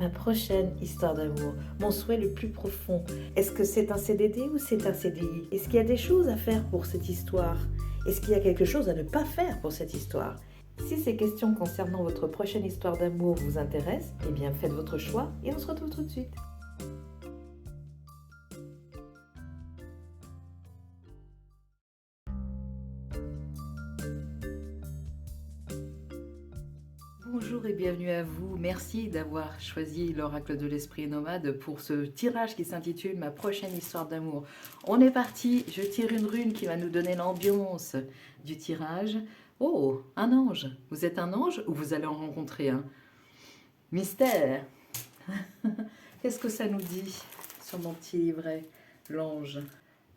Ma prochaine histoire d'amour, mon souhait le plus profond. Est-ce que c'est un CDD ou c'est un CDI? Est-ce qu'il y a des choses à faire pour cette histoire? Est-ce qu'il y a quelque chose à ne pas faire pour cette histoire? Si ces questions concernant votre prochaine histoire d'amour vous intéressent, eh bien faites votre choix et on se retrouve tout de suite. Bonjour et bienvenue à vous. Merci d'avoir choisi l'oracle de l'esprit nomade pour ce tirage qui s'intitule Ma prochaine histoire d'amour. On est parti, je tire une rune qui va nous donner l'ambiance du tirage. Oh, un ange. Vous êtes un ange ou vous allez en rencontrer un? Mystère. Qu'est-ce que ça nous dit sur mon petit livret, l'ange?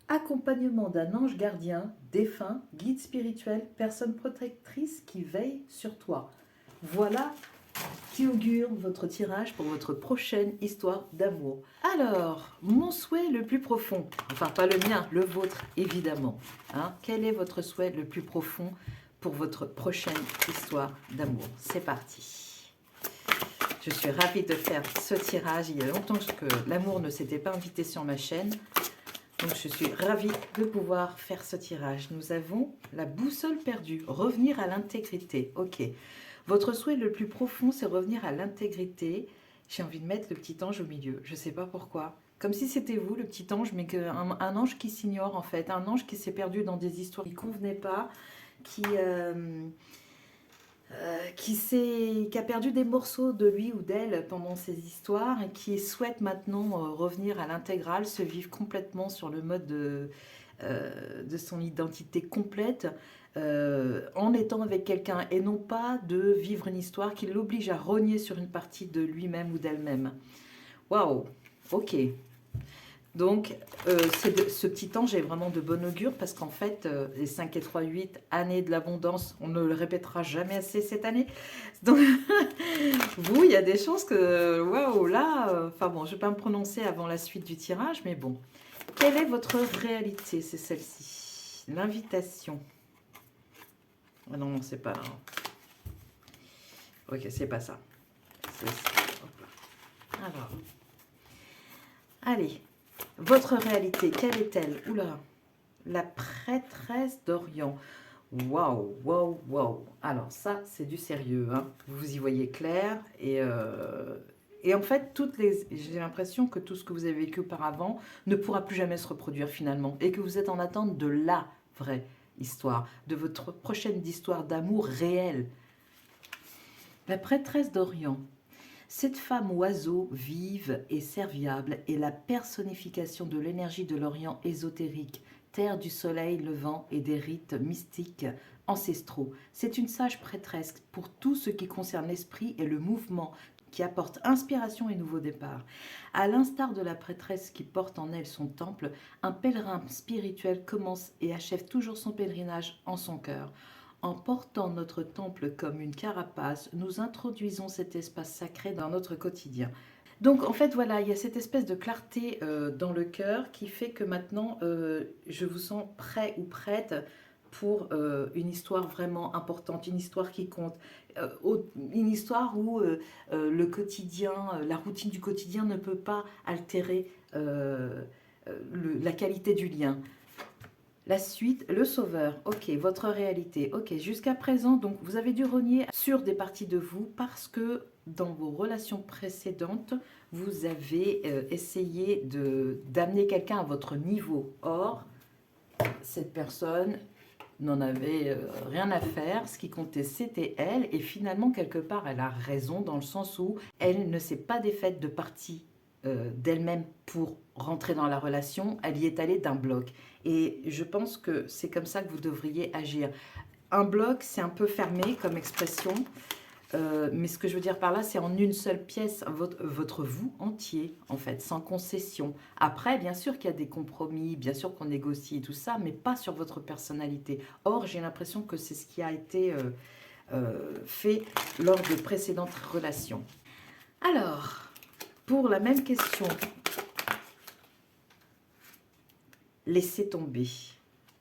Accompagnement d'un ange gardien, défunt, guide spirituel, personne protectrice qui veille sur toi. Voilà qui augure votre tirage pour votre prochaine histoire d'amour. Alors, mon souhait le plus profond, enfin pas le mien, le vôtre évidemment. Hein, quel est votre souhait le plus profond pour votre prochaine histoire d'amour? C'est parti. Je suis ravie de faire ce tirage. Il y a longtemps que l'amour ne s'était pas invité sur ma chaîne. Donc je suis ravie de pouvoir faire ce tirage. Nous avons la boussole perdue, revenir à l'intégrité. Ok. Votre souhait le plus profond, c'est revenir à l'intégrité. J'ai envie de mettre le petit ange au milieu. Je ne sais pas pourquoi. Comme si c'était vous, le petit ange, mais un ange qui s'ignore en fait. Un ange qui s'est perdu dans des histoires qui ne convenaient pas, qui a perdu des morceaux de lui ou d'elle pendant ces histoires et qui souhaite maintenant revenir à l'intégrale, se vivre complètement sur le mode de son identité complète en étant avec quelqu'un et non pas de vivre une histoire qui l'oblige à rogner sur une partie de lui-même ou d'elle-même. Waouh, ok. Donc, ce petit ange est vraiment de bon augure parce qu'en fait, les 5 et 3, 8, année de l'abondance, on ne le répétera jamais assez cette année. Donc, vous, il y a des chances que, waouh, là, enfin bon, je ne vais pas me prononcer avant la suite du tirage, mais bon. Quelle est votre réalité? C'est celle-ci. L'invitation. Ah non, non, c'est pas... Ok, c'est pas ça. C'est ça. Alors, allez. Votre réalité, quelle est-elle? Oula, la prêtresse d'Orient. Waouh, waouh, waouh. Alors ça, c'est du sérieux. Hein. Vous y voyez clair. Et en fait, j'ai l'impression que tout ce que vous avez vécu auparavant ne pourra plus jamais se reproduire finalement. Et que vous êtes en attente de la vraie histoire, de votre prochaine histoire d'amour réelle. La prêtresse d'Orient. Cette femme oiseau vive et serviable est la personnification de l'énergie de l'Orient ésotérique, terre du soleil levant et des rites mystiques ancestraux. C'est une sage prêtresse pour tout ce qui concerne l'esprit et le mouvement, qui apporte inspiration et nouveau départ. À l'instar de la prêtresse qui porte en elle son temple, un pèlerin spirituel commence et achève toujours son pèlerinage en son cœur. En portant notre temple comme une carapace, nous introduisons cet espace sacré dans notre quotidien. Donc en fait voilà, il y a cette espèce de clarté dans le cœur qui fait que maintenant je vous sens prêt ou prête pour une histoire vraiment importante, une histoire qui compte, une histoire où le quotidien, la routine du quotidien ne peut pas altérer la qualité du lien. La suite, le sauveur, ok, votre réalité, ok, jusqu'à présent, donc vous avez dû rogner sur des parties de vous parce que dans vos relations précédentes, vous avez essayé d'amener quelqu'un à votre niveau. Or, cette personne n'en avait rien à faire, ce qui comptait c'était elle, et finalement quelque part elle a raison dans le sens où elle ne s'est pas défaite de partie d'elle-même pour rentrer dans la relation, elle y est allée d'un bloc. Et je pense que c'est comme ça que vous devriez agir. Un bloc, c'est un peu fermé comme expression, mais ce que je veux dire par là, c'est en une seule pièce, votre vous entier, en fait, sans concession. Après, bien sûr qu'il y a des compromis, bien sûr qu'on négocie et tout ça, mais pas sur votre personnalité. Or, j'ai l'impression que c'est ce qui a été fait lors de précédentes relations. Alors, pour la même question, laissez tomber.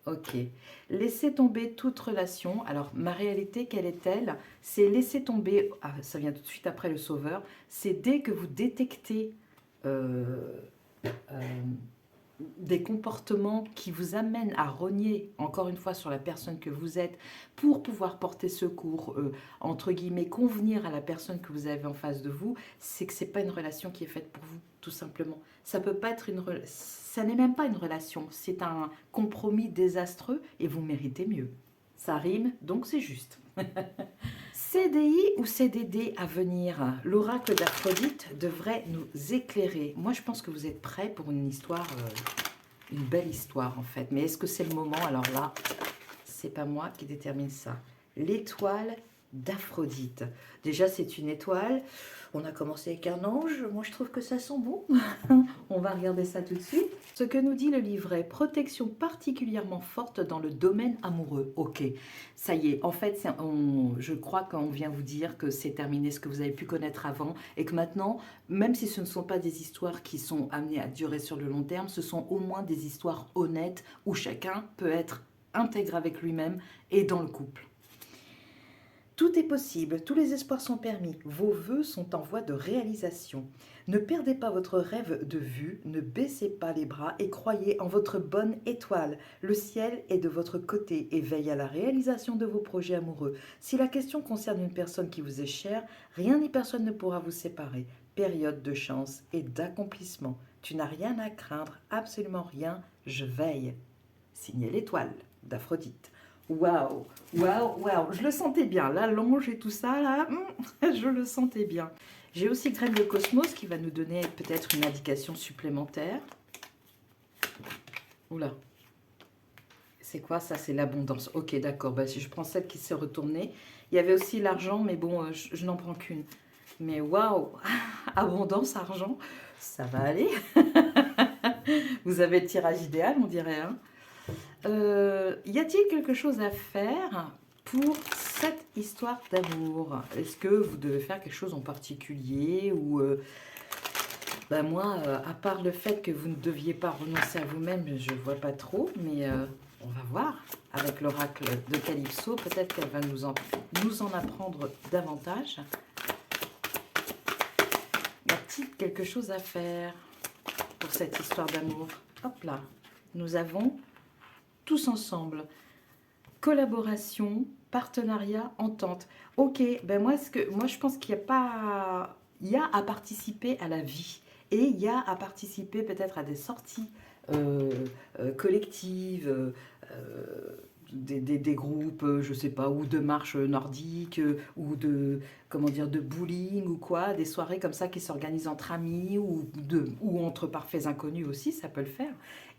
Ok. Laissez tomber toute relation. Alors, ma réalité, quelle est-elle? C'est laisser tomber, ah, ça vient tout de suite après le sauveur, c'est dès que vous détectez euh, euh, des comportements qui vous amènent à rogner, encore une fois, sur la personne que vous êtes, pour pouvoir porter secours, entre guillemets, convenir à la personne que vous avez en face de vous, c'est que c'est pas une relation qui est faite pour vous, tout simplement. Ça peut pas être ça n'est même pas une relation, c'est un compromis désastreux et vous méritez mieux. Ça rime, donc c'est juste. CDI ou CDD à venir? L'oracle d'Aphrodite devrait nous éclairer. Moi, je pense que vous êtes prêts pour une histoire, une belle histoire en fait. Mais est-ce que c'est le moment? Alors là, c'est pas moi qui détermine ça. L'étoile d'Aphrodite. Déjà, c'est une étoile. On a commencé avec un ange. Moi, je trouve que ça sent bon. On va regarder ça tout de suite. Ce que nous dit le livret, protection particulièrement forte dans le domaine amoureux. Ok, ça y est. En fait, je crois qu'on vient vous dire que c'est terminé ce que vous avez pu connaître avant et que maintenant, même si ce ne sont pas des histoires qui sont amenées à durer sur le long terme, ce sont au moins des histoires honnêtes où chacun peut être intègre avec lui-même et dans le couple. Tout est possible, tous les espoirs sont permis, vos vœux sont en voie de réalisation. Ne perdez pas votre rêve de vue, ne baissez pas les bras et croyez en votre bonne étoile. Le ciel est de votre côté et veille à la réalisation de vos projets amoureux. Si la question concerne une personne qui vous est chère, rien ni personne ne pourra vous séparer. Période de chance et d'accomplissement. Tu n'as rien à craindre, absolument rien, je veille. Signé l'étoile d'Aphrodite. Waouh, waouh, waouh, je le sentais bien, la longe et tout ça, là, je le sentais bien. J'ai aussi Graine de Cosmos qui va nous donner peut-être une indication supplémentaire. Oula, c'est quoi ça? C'est l'abondance. Ok, d'accord, bah, si je prends celle qui s'est retournée. Il y avait aussi l'argent, mais bon, je n'en prends qu'une. Mais waouh, abondance, argent, ça va aller. Vous avez le tirage idéal, on dirait, hein. Y a-t-il quelque chose à faire pour cette histoire d'amour? Est-ce que vous devez faire quelque chose en particulier ou ben moi, à part le fait que vous ne deviez pas renoncer à vous-même, je ne vois pas trop, mais on va voir. Avec l'oracle de Calypso, peut-être qu'elle va nous en apprendre davantage. Y a-t-il quelque chose à faire pour cette histoire d'amour? Hop là, nous avons tous ensemble. Collaboration, partenariat, entente. Ok, ben moi je pense qu'il y a pas... Il y a à participer à la vie. Et il y a à participer peut-être à des sorties collectives, des groupes, je sais pas, ou de marche nordique, ou de, comment dire, de bowling ou quoi, des soirées comme ça qui s'organisent entre amis ou entre parfaits inconnus aussi, ça peut le faire.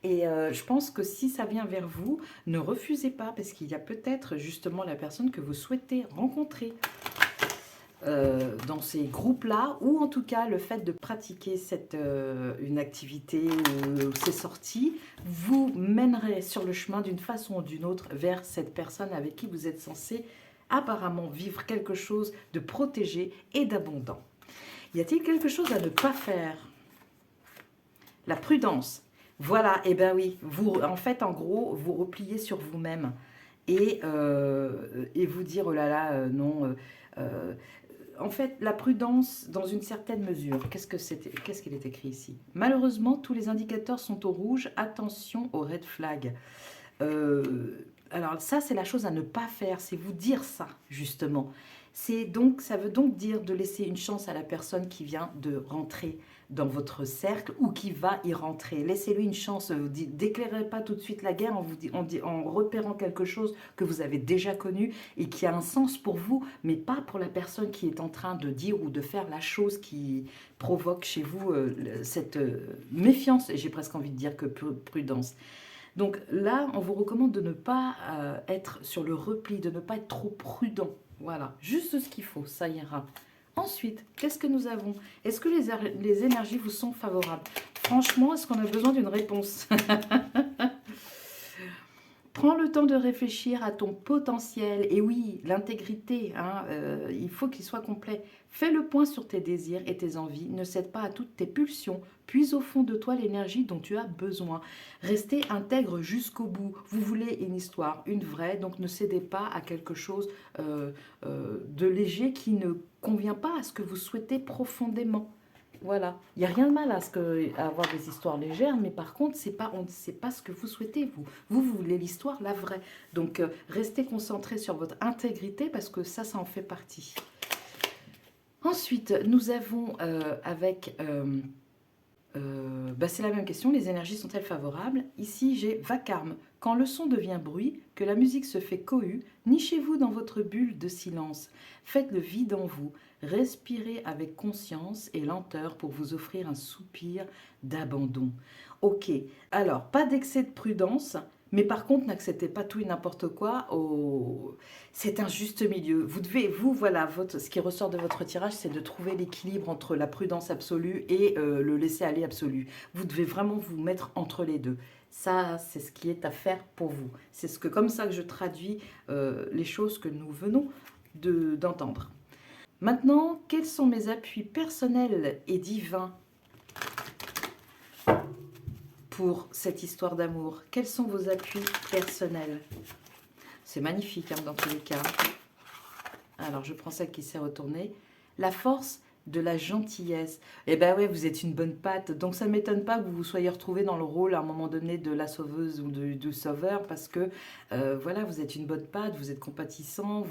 Et je pense que si ça vient vers vous, ne refusez pas parce qu'il y a peut-être justement la personne que vous souhaitez rencontrer dans ces groupes-là, ou en tout cas le fait de pratiquer une activité ou ces sorties vous mènerait sur le chemin d'une façon ou d'une autre vers cette personne avec qui vous êtes censé apparemment vivre quelque chose de protégé et d'abondant. Y a-t-il quelque chose à ne pas faire? La prudence. Voilà, et ben oui, en fait, en gros, vous repliez sur vous-même et vous dire, oh là là, non. En fait, la prudence dans une certaine mesure. Qu'est-ce qu'il est écrit ici? Malheureusement, tous les indicateurs sont au rouge. Attention aux red flags. Alors ça, c'est la chose à ne pas faire. C'est vous dire ça, justement. Ça veut donc dire de laisser une chance à la personne qui vient de rentrer dans votre cercle ou qui va y rentrer. Laissez-lui une chance. Déclarez pas tout de suite la guerre en repérant quelque chose que vous avez déjà connu et qui a un sens pour vous, mais pas pour la personne qui est en train de dire ou de faire la chose qui provoque chez vous cette méfiance, et j'ai presque envie de dire que prudence. Donc là, on vous recommande de ne pas être sur le repli, de ne pas être trop prudent. Voilà, juste ce qu'il faut, ça ira. Ensuite, qu'est-ce que nous avons? Est-ce que les énergies vous sont favorables? Franchement, est-ce qu'on a besoin d'une réponse? Prends le temps de réfléchir à ton potentiel. Et oui, l'intégrité, hein, il faut qu'il soit complet. Fais le point sur tes désirs et tes envies. Ne cède pas à toutes tes pulsions. Puise au fond de toi l'énergie dont tu as besoin. Restez intègre jusqu'au bout. Vous voulez une histoire, une vraie, donc ne cédez pas à quelque chose de léger qui ne convient pas à ce que vous souhaitez profondément. Voilà, il n'y a rien de mal à avoir des histoires légères, mais par contre, c'est pas ce que vous souhaitez, vous. Vous voulez l'histoire, la vraie. Donc, restez concentré sur votre intégrité parce que ça en fait partie. Ensuite, nous avons c'est la même question, les énergies sont-elles favorables? Ici, j'ai vacarme. Quand le son devient bruit, que la musique se fait cohue, nichez-vous dans votre bulle de silence. Faites le vide en vous. Respirez avec conscience et lenteur pour vous offrir un soupir d'abandon. Ok, alors, pas d'excès de prudence, mais par contre, n'acceptez pas tout et n'importe quoi. C'est un juste milieu. Voilà, ce qui ressort de votre tirage, c'est de trouver l'équilibre entre la prudence absolue et le laisser-aller absolu. Vous devez vraiment vous mettre entre les deux. Ça, c'est ce qui est à faire pour vous. C'est comme ça que je traduis les choses que nous venons d'entendre. Maintenant, quels sont mes appuis personnels et divins pour cette histoire d'amour? Quels sont vos appuis personnels? C'est magnifique hein, dans tous les cas. Alors, je prends celle qui s'est retournée. La force de la gentillesse. Eh ben ouais, vous êtes une bonne patte. Donc, ça ne m'étonne pas que vous vous soyez retrouvé dans le rôle à un moment donné de la sauveuse ou du sauveur parce que, voilà, vous êtes une bonne patte, vous êtes compatissant,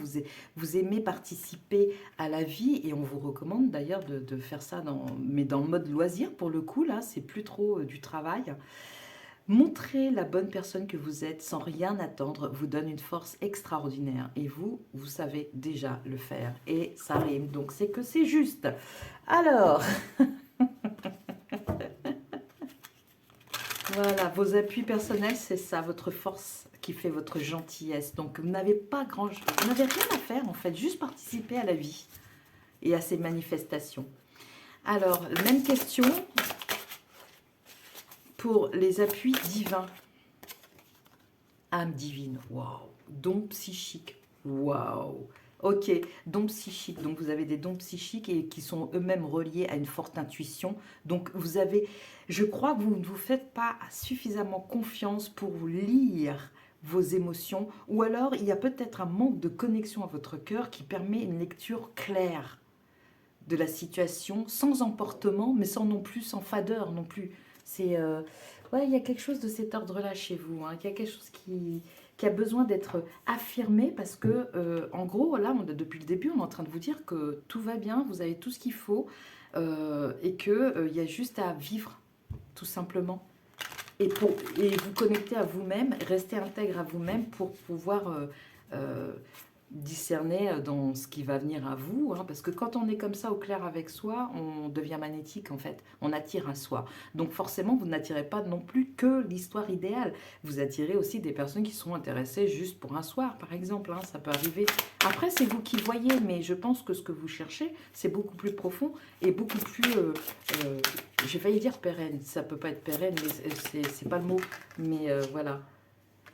vous aimez participer à la vie et on vous recommande d'ailleurs de faire ça, mais dans le mode loisir pour le coup, là, c'est plus trop du travail. Montrer la bonne personne que vous êtes sans rien attendre vous donne une force extraordinaire. Et vous savez déjà le faire. Et ça rime, donc c'est que c'est juste. Alors, voilà, vos appuis personnels, c'est ça, votre force qui fait votre gentillesse. Donc vous n'avez vous n'avez rien à faire en fait, juste participer à la vie et à ses manifestations. Alors, même question pour les appuis divins. Âme divine, waouh. Don psychique, waouh. Ok, dons psychiques. Donc vous avez des dons psychiques et qui sont eux-mêmes reliés à une forte intuition. Donc je crois que vous ne vous faites pas suffisamment confiance pour lire vos émotions, ou alors il y a peut-être un manque de connexion à votre cœur qui permet une lecture claire de la situation, sans emportement, mais sans fadeur non plus. Ouais, il y a quelque chose de cet ordre-là chez vous. Hein. Il y a quelque chose qui a besoin d'être affirmé parce que, en gros, là, depuis le début, on est en train de vous dire que tout va bien, vous avez tout ce qu'il faut et qu'il y a juste à vivre, tout simplement. Et vous connecter à vous-même, rester intègre à vous-même pour pouvoir discerner dans ce qui va venir à vous, hein, parce que quand on est comme ça au clair avec soi, on devient magnétique en fait, on attire à soi. Donc forcément, vous n'attirez pas non plus que l'histoire idéale, vous attirez aussi des personnes qui sont intéressées juste pour un soir, par exemple, hein, ça peut arriver. Après, c'est vous qui voyez, mais je pense que ce que vous cherchez, c'est beaucoup plus profond et beaucoup plus, j'ai failli dire pérenne, ça peut pas être pérenne, mais c'est pas le mot, mais voilà.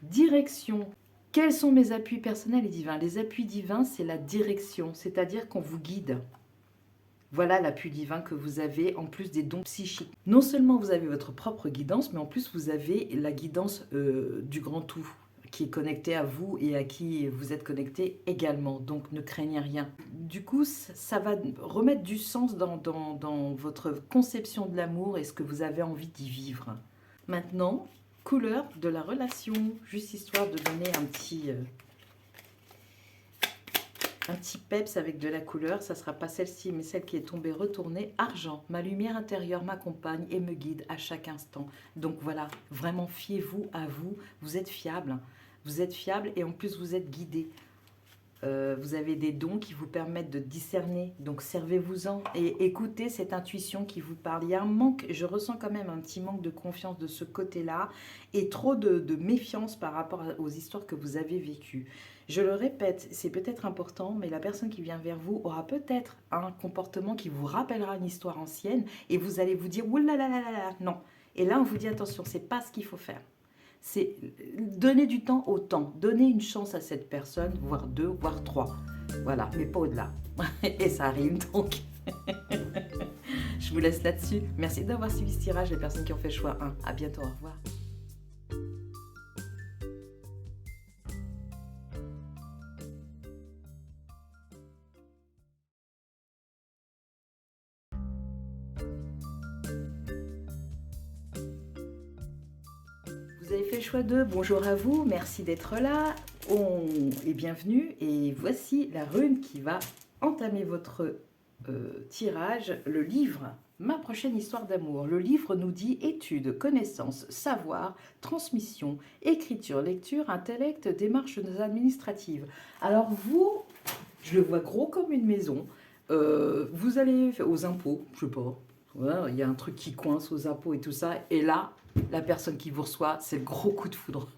Direction. Quels sont mes appuis personnels et divins? Les appuis divins, c'est la direction, c'est-à-dire qu'on vous guide. Voilà l'appui divin que vous avez, en plus des dons psychiques. Non seulement vous avez votre propre guidance, mais en plus vous avez la guidance du grand tout, qui est connecté à vous et à qui vous êtes connecté également. Donc ne craignez rien. Du coup, ça va remettre du sens dans votre conception de l'amour et ce que vous avez envie d'y vivre. Maintenant, couleur de la relation, juste histoire de donner un petit peps avec de la couleur. Ça ne sera pas celle-ci, mais celle qui est tombée retournée. Argent, ma lumière intérieure m'accompagne et me guide à chaque instant. Donc voilà, vraiment fiez-vous à vous. Vous êtes fiable. Vous êtes fiable et en plus vous êtes guidé. Vous avez des dons qui vous permettent de discerner, donc servez-vous-en et écoutez cette intuition qui vous parle. Il y a un manque, je ressens quand même un petit manque de confiance de ce côté-là et trop de méfiance par rapport aux histoires que vous avez vécues. Je le répète, c'est peut-être important, mais la personne qui vient vers vous aura peut-être un comportement qui vous rappellera une histoire ancienne et vous allez vous dire « Ouh là là là là là !» Non. Et là, on vous dit « Attention, c'est pas ce qu'il faut faire. C'est donner du temps au temps. Donner une chance à cette personne, voire deux, voire trois. Voilà, mais pas au-delà. Et ça rime donc. Je vous laisse là-dessus. Merci d'avoir suivi ce tirage, les personnes qui ont fait le choix 1. À bientôt, au revoir. Vous avez fait le choix 2. Bonjour à vous, merci d'être là. Et bienvenue. Et voici la rune qui va entamer votre tirage, le livre Ma prochaine histoire d'amour. Le livre nous dit études, connaissances, savoir, transmission, écriture, lecture, intellect, démarches administratives. Alors vous, je le vois gros comme une maison. Vous allez aux impôts, je sais pas. Voilà, il y a un truc qui coince aux impôts et tout ça. Et là, la personne qui vous reçoit, c'est le gros coup de foudre.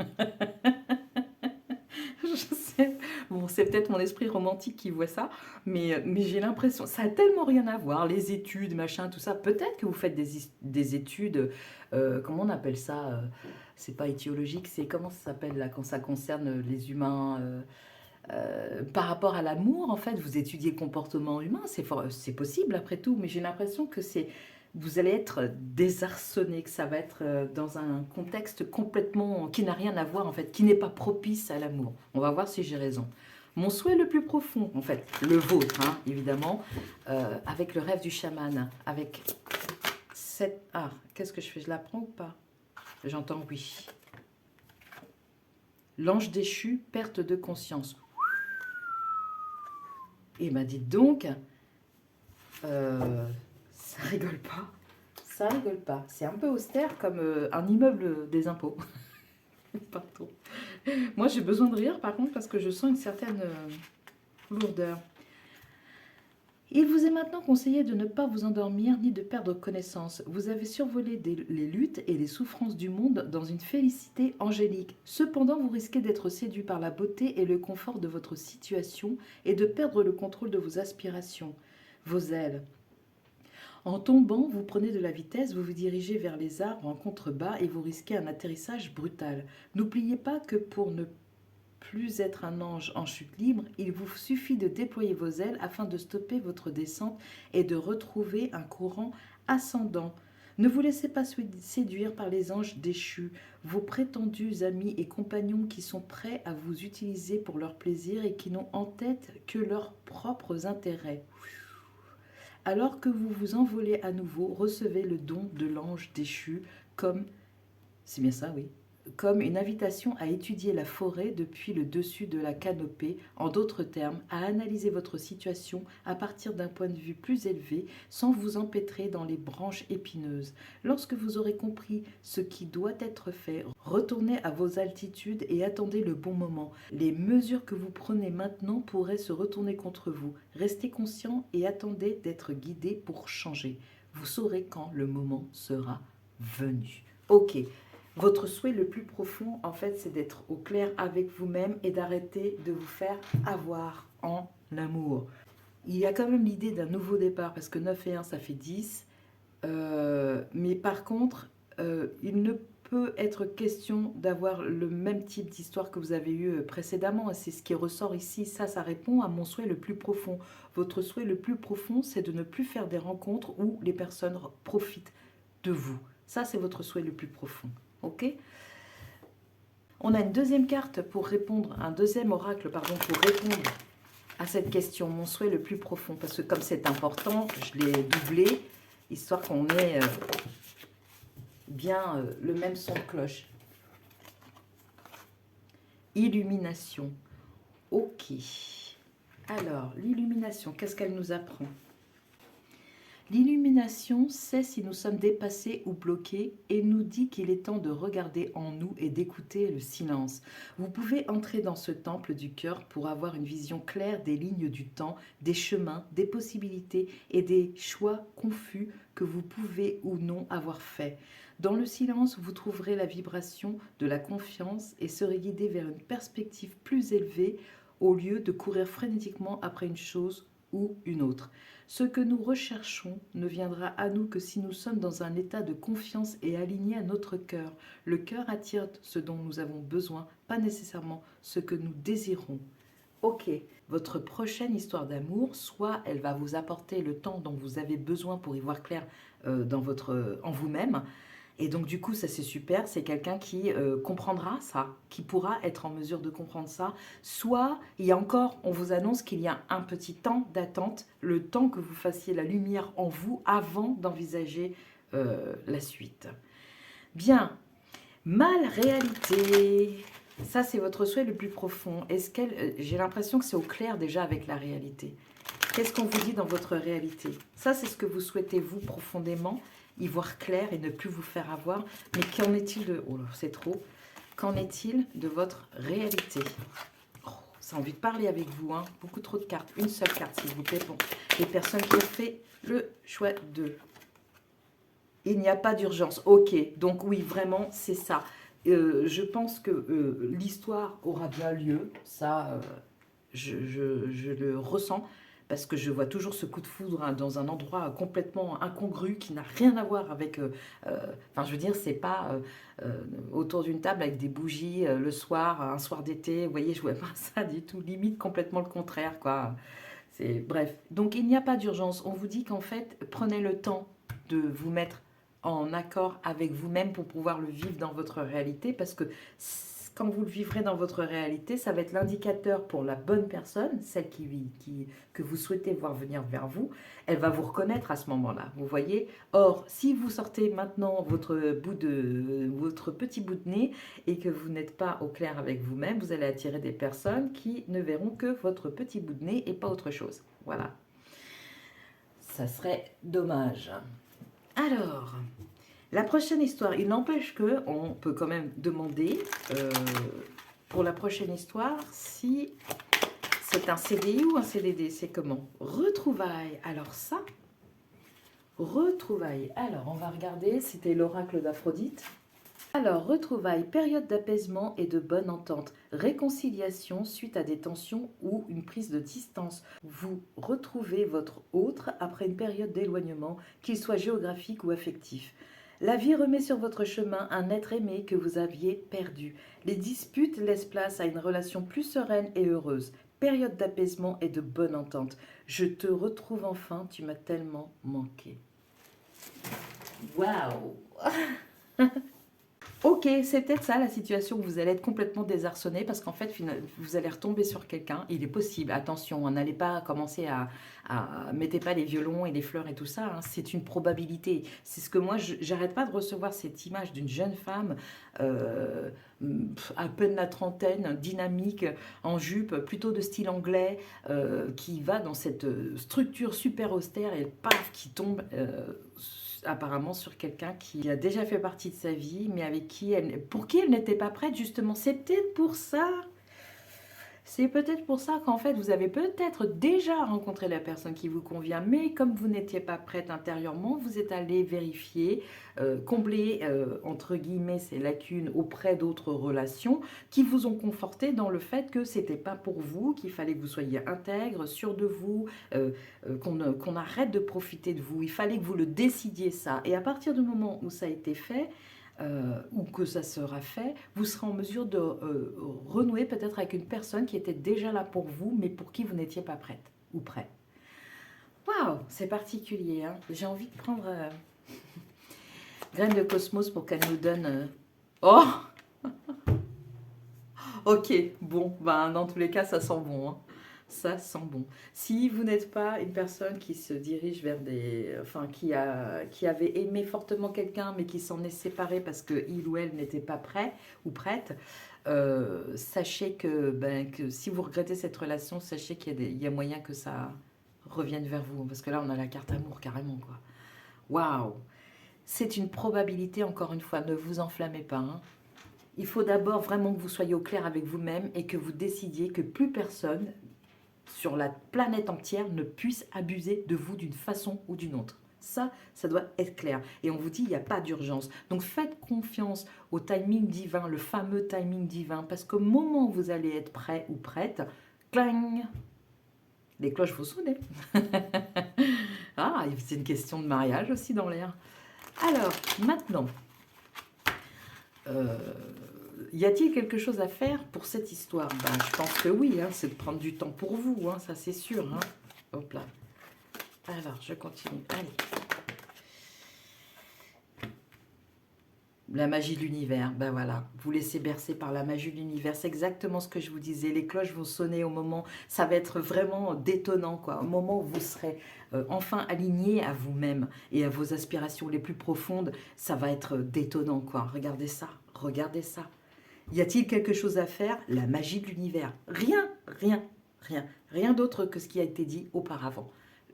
Je sais. Bon, c'est peut-être mon esprit romantique qui voit ça, mais j'ai l'impression, ça a tellement rien à voir, les études, machin, tout ça. Peut-être que vous faites des études, comment on appelle ça c'est pas étiologique, c'est comment ça s'appelle là quand ça concerne les humains par rapport à l'amour, en fait, vous étudiez le comportement humain, c'est possible après tout, mais j'ai l'impression que vous allez être désarçonné, que ça va être dans un contexte complètement qui n'a rien à voir en fait, qui n'est pas propice à l'amour. On va voir si j'ai raison. Mon souhait le plus profond, en fait, le vôtre, hein, évidemment, avec le rêve du chaman, avec cette... Ah, qu'est-ce que je fais? Je la prends ou pas? J'entends oui. L'ange déchu, perte de conscience. Et m'a dit donc, ça rigole pas. Ça rigole pas. C'est un peu austère comme un immeuble des impôts. Pardon. Moi, j'ai besoin de rire, par contre, parce que je sens une certaine lourdeur. Il vous est maintenant conseillé de ne pas vous endormir ni de perdre connaissance. Vous avez survolé les luttes et les souffrances du monde dans une félicité angélique. Cependant, vous risquez d'être séduit par la beauté et le confort de votre situation et de perdre le contrôle de vos aspirations, vos ailes. En tombant, vous prenez de la vitesse, vous vous dirigez vers les arbres en contrebas et vous risquez un atterrissage brutal. N'oubliez pas que pour ne plus être un ange en chute libre, il vous suffit de déployer vos ailes afin de stopper votre descente et de retrouver un courant ascendant. Ne vous laissez pas séduire par les anges déchus, vos prétendus amis et compagnons qui sont prêts à vous utiliser pour leur plaisir et qui n'ont en tête que leurs propres intérêts. Alors que vous vous envolez à nouveau, recevez le don de l'ange déchu comme, c'est bien ça, oui, comme une invitation à étudier la forêt depuis le dessus de la canopée, en d'autres termes, à analyser votre situation à partir d'un point de vue plus élevé, sans vous empêtrer dans les branches épineuses. Lorsque vous aurez compris ce qui doit être fait, retournez à vos altitudes et attendez le bon moment. Les mesures que vous prenez maintenant pourraient se retourner contre vous. Restez conscient et attendez d'être guidé pour changer. Vous saurez quand le moment sera venu. Ok. Votre souhait le plus profond, en fait, c'est d'être au clair avec vous-même et d'arrêter de vous faire avoir en amour. Il y a quand même l'idée d'un nouveau départ, parce que 9 et 1, ça fait 10. Mais par contre, il ne peut être question d'avoir le même type d'histoire que vous avez eu précédemment. C'est ce qui ressort ici. Ça répond à mon souhait le plus profond. Votre souhait le plus profond, c'est de ne plus faire des rencontres où les personnes profitent de vous. Ça, c'est votre souhait le plus profond. Ok. On a une deuxième carte pour répondre, un deuxième oracle, pardon, pour répondre à cette question, mon souhait le plus profond. Parce que comme c'est important, je l'ai doublé, histoire qu'on ait bien le même son de cloche. Illumination. Ok. Alors, l'illumination, qu'est-ce qu'elle nous apprend ? L'illumination sait si nous sommes dépassés ou bloqués et nous dit qu'il est temps de regarder en nous et d'écouter le silence. Vous pouvez entrer dans ce temple du cœur pour avoir une vision claire des lignes du temps, des chemins, des possibilités et des choix confus que vous pouvez ou non avoir faits. Dans le silence, vous trouverez la vibration de la confiance et serez guidé vers une perspective plus élevée au lieu de courir frénétiquement après une chose ou une autre. Ce que nous recherchons ne viendra à nous que si nous sommes dans un état de confiance et alignés à notre cœur. Le cœur attire ce dont nous avons besoin, pas nécessairement ce que nous désirons. Ok, votre prochaine histoire d'amour, soit elle va vous apporter le temps dont vous avez besoin pour y voir clair en vous-même, et donc du coup ça c'est super, c'est quelqu'un qui comprendra ça, qui pourra être en mesure de comprendre ça. Soit il y a encore, on vous annonce qu'il y a un petit temps d'attente, le temps que vous fassiez la lumière en vous avant d'envisager la suite. Bien, mal réalité. Ça, c'est votre souhait le plus profond. J'ai l'impression que c'est au clair déjà avec la réalité. Qu'est-ce qu'on vous dit dans votre réalité? Ça, c'est ce que vous souhaitez, vous, profondément, y voir clair et ne plus vous faire avoir. Mais qu'en est-il de... Oh là, c'est trop. Qu'en est-il de votre réalité? Oh, ça a envie de parler avec vous, hein. Beaucoup trop de cartes. Une seule carte, s'il vous plaît, pour les personnes qui ont fait le choix de... Il n'y a pas d'urgence. Ok, donc oui, vraiment, c'est ça. Je pense que l'histoire aura bien lieu, ça je le ressens, parce que je vois toujours ce coup de foudre hein, dans un endroit complètement incongru qui n'a rien à voir avec... enfin, je veux dire, c'est pas autour d'une table avec des bougies le soir, un soir d'été, vous voyez, je vois pas ça du tout, limite complètement le contraire, quoi. Bref, donc il n'y a pas d'urgence. On vous dit qu'en fait, prenez le temps de vous mettre en accord avec vous-même pour pouvoir le vivre dans votre réalité, parce que quand vous le vivrez dans votre réalité, ça va être l'indicateur pour la bonne personne, celle que vous souhaitez voir venir vers vous. Elle va vous reconnaître à ce moment-là, vous voyez. Or, si vous sortez maintenant votre petit bout de nez et que vous n'êtes pas au clair avec vous-même, vous allez attirer des personnes qui ne verront que votre petit bout de nez et pas autre chose. Voilà. Ça serait dommage. Alors, la prochaine histoire, il n'empêche qu'on peut quand même demander pour la prochaine histoire si c'est un CDI ou un CDD, c'est comment? Retrouvailles, alors ça, retrouvailles, alors on va regarder, c'était l'oracle d'Aphrodite. Alors, retrouvailles, période d'apaisement et de bonne entente, réconciliation suite à des tensions ou une prise de distance. Vous retrouvez votre autre après une période d'éloignement, qu'il soit géographique ou affectif. La vie remet sur votre chemin un être aimé que vous aviez perdu. Les disputes laissent place à une relation plus sereine et heureuse. Période d'apaisement et de bonne entente. Je te retrouve enfin, tu m'as tellement manqué. Waouh! Ok, c'est peut-être ça la situation où vous allez être complètement désarçonné parce qu'en fait, vous allez retomber sur quelqu'un. Il est possible, attention, n'allez pas commencer mettez pas les violons et les fleurs et tout ça, hein, c'est une probabilité. C'est ce que moi, j'arrête pas de recevoir cette image d'une jeune femme à peine la trentaine, dynamique, en jupe, plutôt de style anglais, qui va dans cette structure super austère et paf, qui tombe... apparemment sur quelqu'un qui a déjà fait partie de sa vie, mais pour qui elle n'était pas prête, justement. C'est peut-être pour ça. C'est peut-être pour ça qu'en fait, vous avez peut-être déjà rencontré la personne qui vous convient, mais comme vous n'étiez pas prête intérieurement, vous êtes allé vérifier, combler, entre guillemets, ces lacunes auprès d'autres relations qui vous ont conforté dans le fait que c'était pas pour vous, qu'il fallait que vous soyez intègre, sûr de vous, qu'on arrête de profiter de vous. Il fallait que vous le décidiez ça. Et à partir du moment où ça a été fait, ou que ça sera fait, vous serez en mesure de renouer peut-être avec une personne qui était déjà là pour vous, mais pour qui vous n'étiez pas prête ou prêt. Waouh, c'est particulier, hein. J'ai envie de prendre Graine de Cosmos pour qu'elle nous donne... Oh ok, bon, ben, dans tous les cas, ça sent bon, hein. Ça sent bon. Si vous n'êtes pas une personne qui se dirige vers des... Enfin, qui avait aimé fortement quelqu'un, mais qui s'en est séparé parce qu'il ou elle n'était pas prêt ou prête, sachez que si vous regrettez cette relation, sachez qu'il y a moyen que ça revienne vers vous. Parce que là, on a la carte amour carrément, quoi. Waouh! C'est une probabilité, encore une fois, ne vous enflammez pas, hein. Il faut d'abord vraiment que vous soyez au clair avec vous-même et que vous décidiez que plus personne sur la planète entière ne puisse abuser de vous d'une façon ou d'une autre. Ça doit être clair. Et on vous dit, il n'y a pas d'urgence. Donc faites confiance au timing divin, le fameux timing divin, parce qu'au moment où vous allez être prêt ou prête, clang, Les cloches vont sonner. Ah, c'est une question de mariage aussi dans l'air. Alors, maintenant, y a-t-il quelque chose à faire pour cette histoire? Ben, je pense que oui, hein, c'est de prendre du temps pour vous, hein, ça c'est sûr. Hein. Hop là. Alors, je continue. Allez. La magie de l'univers, ben voilà, vous laissez bercer par la magie de l'univers, c'est exactement ce que je vous disais, les cloches vont sonner au moment, ça va être vraiment détonnant, quoi, au moment où vous serez enfin aligné à vous-même et à vos aspirations les plus profondes, ça va être détonnant, quoi, regardez ça, regardez ça. Y a-t-il quelque chose à faire? La magie de l'univers, rien, rien, rien, rien d'autre que ce qui a été dit auparavant.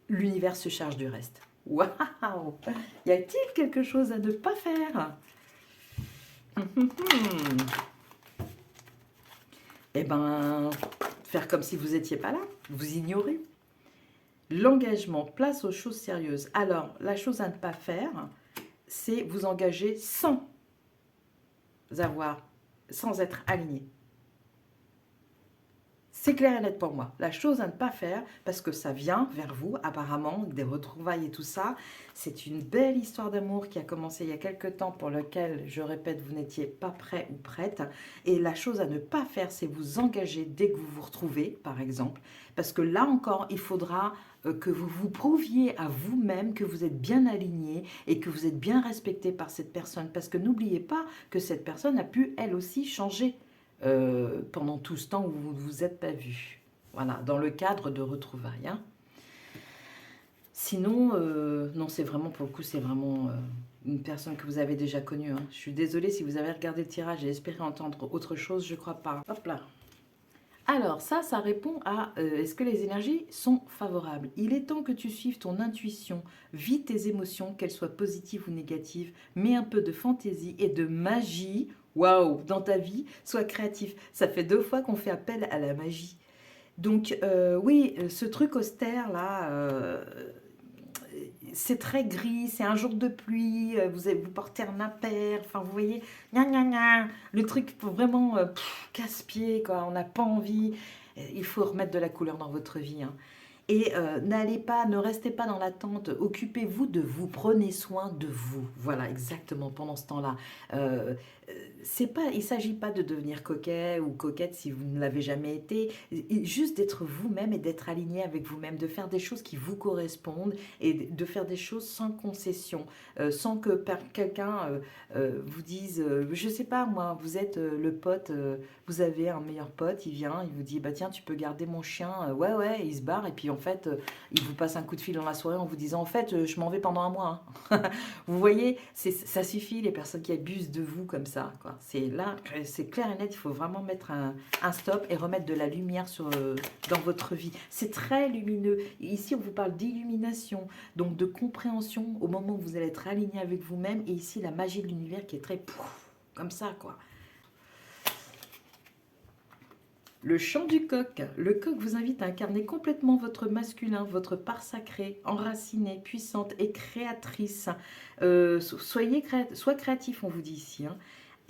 L'univers se charge du reste. Waouh! Y a-t-il quelque chose à ne pas faire? Eh ben, faire comme si vous n'étiez pas là, vous ignorez. L'engagement, place aux choses sérieuses. Alors, la chose à ne pas faire, c'est vous engager sans être aligné. C'est clair et net pour moi. La chose à ne pas faire, parce que ça vient vers vous, apparemment, des retrouvailles et tout ça. C'est une belle histoire d'amour qui a commencé il y a quelques temps, pour laquelle, je répète, vous n'étiez pas prêt ou prête. Et la chose à ne pas faire, c'est vous engager dès que vous vous retrouvez, par exemple. Parce que là encore, il faudra que vous vous prouviez à vous-même que vous êtes bien aligné et que vous êtes bien respecté par cette personne. Parce que n'oubliez pas que cette personne a pu, elle aussi, changer. Pendant tout ce temps où vous ne vous êtes pas vu. Voilà, dans le cadre de retrouvailles. Hein. Sinon, non, c'est vraiment, pour le coup, c'est vraiment une personne que vous avez déjà connue. Hein. Je suis désolée si vous avez regardé le tirage et espéré entendre autre chose, je crois pas. Hop là. Alors, ça répond à est-ce que les énergies sont favorables? Il est temps que tu suives ton intuition, vis tes émotions, qu'elles soient positives ou négatives, mets un peu de fantaisie et de magie, waouh, dans ta vie, sois créatif. Ça fait 2 fois qu'on fait appel à la magie. Donc, oui, ce truc austère, là, c'est très gris, c'est un jour de pluie, vous portez un impair, enfin vous voyez, gna gna gna, le truc vraiment casse-pied, quoi, on n'a pas envie, il faut remettre de la couleur dans votre vie. Hein. Et ne restez pas dans l'attente, occupez-vous de vous, prenez soin de vous. Voilà, exactement, pendant ce temps-là. Il ne s'agit pas de devenir coquet ou coquette si vous ne l'avez jamais été, juste d'être vous-même et d'être aligné avec vous-même, de faire des choses qui vous correspondent et de faire des choses sans concession, sans que quelqu'un vous dise, je ne sais pas moi, vous êtes le pote, vous avez un meilleur pote, il vient, il vous dit, bah tiens, tu peux garder mon chien, ouais, il se barre, et puis en fait, il vous passe un coup de fil dans la soirée en vous disant, en fait, je m'en vais pendant un mois. Hein. Vous voyez, ça suffit, les personnes qui abusent de vous comme ça, quoi. C'est là, c'est clair et net, il faut vraiment mettre un stop et remettre de la lumière dans votre vie. C'est très lumineux. Ici, on vous parle d'illumination, donc de compréhension au moment où vous allez être aligné avec vous-même, et ici, la magie de l'univers qui est très comme ça, quoi. Le chant du coq. Le coq vous invite à incarner complètement votre masculin, votre part sacrée, enracinée, puissante et créatrice. Sois créatif, on vous dit ici. Hein,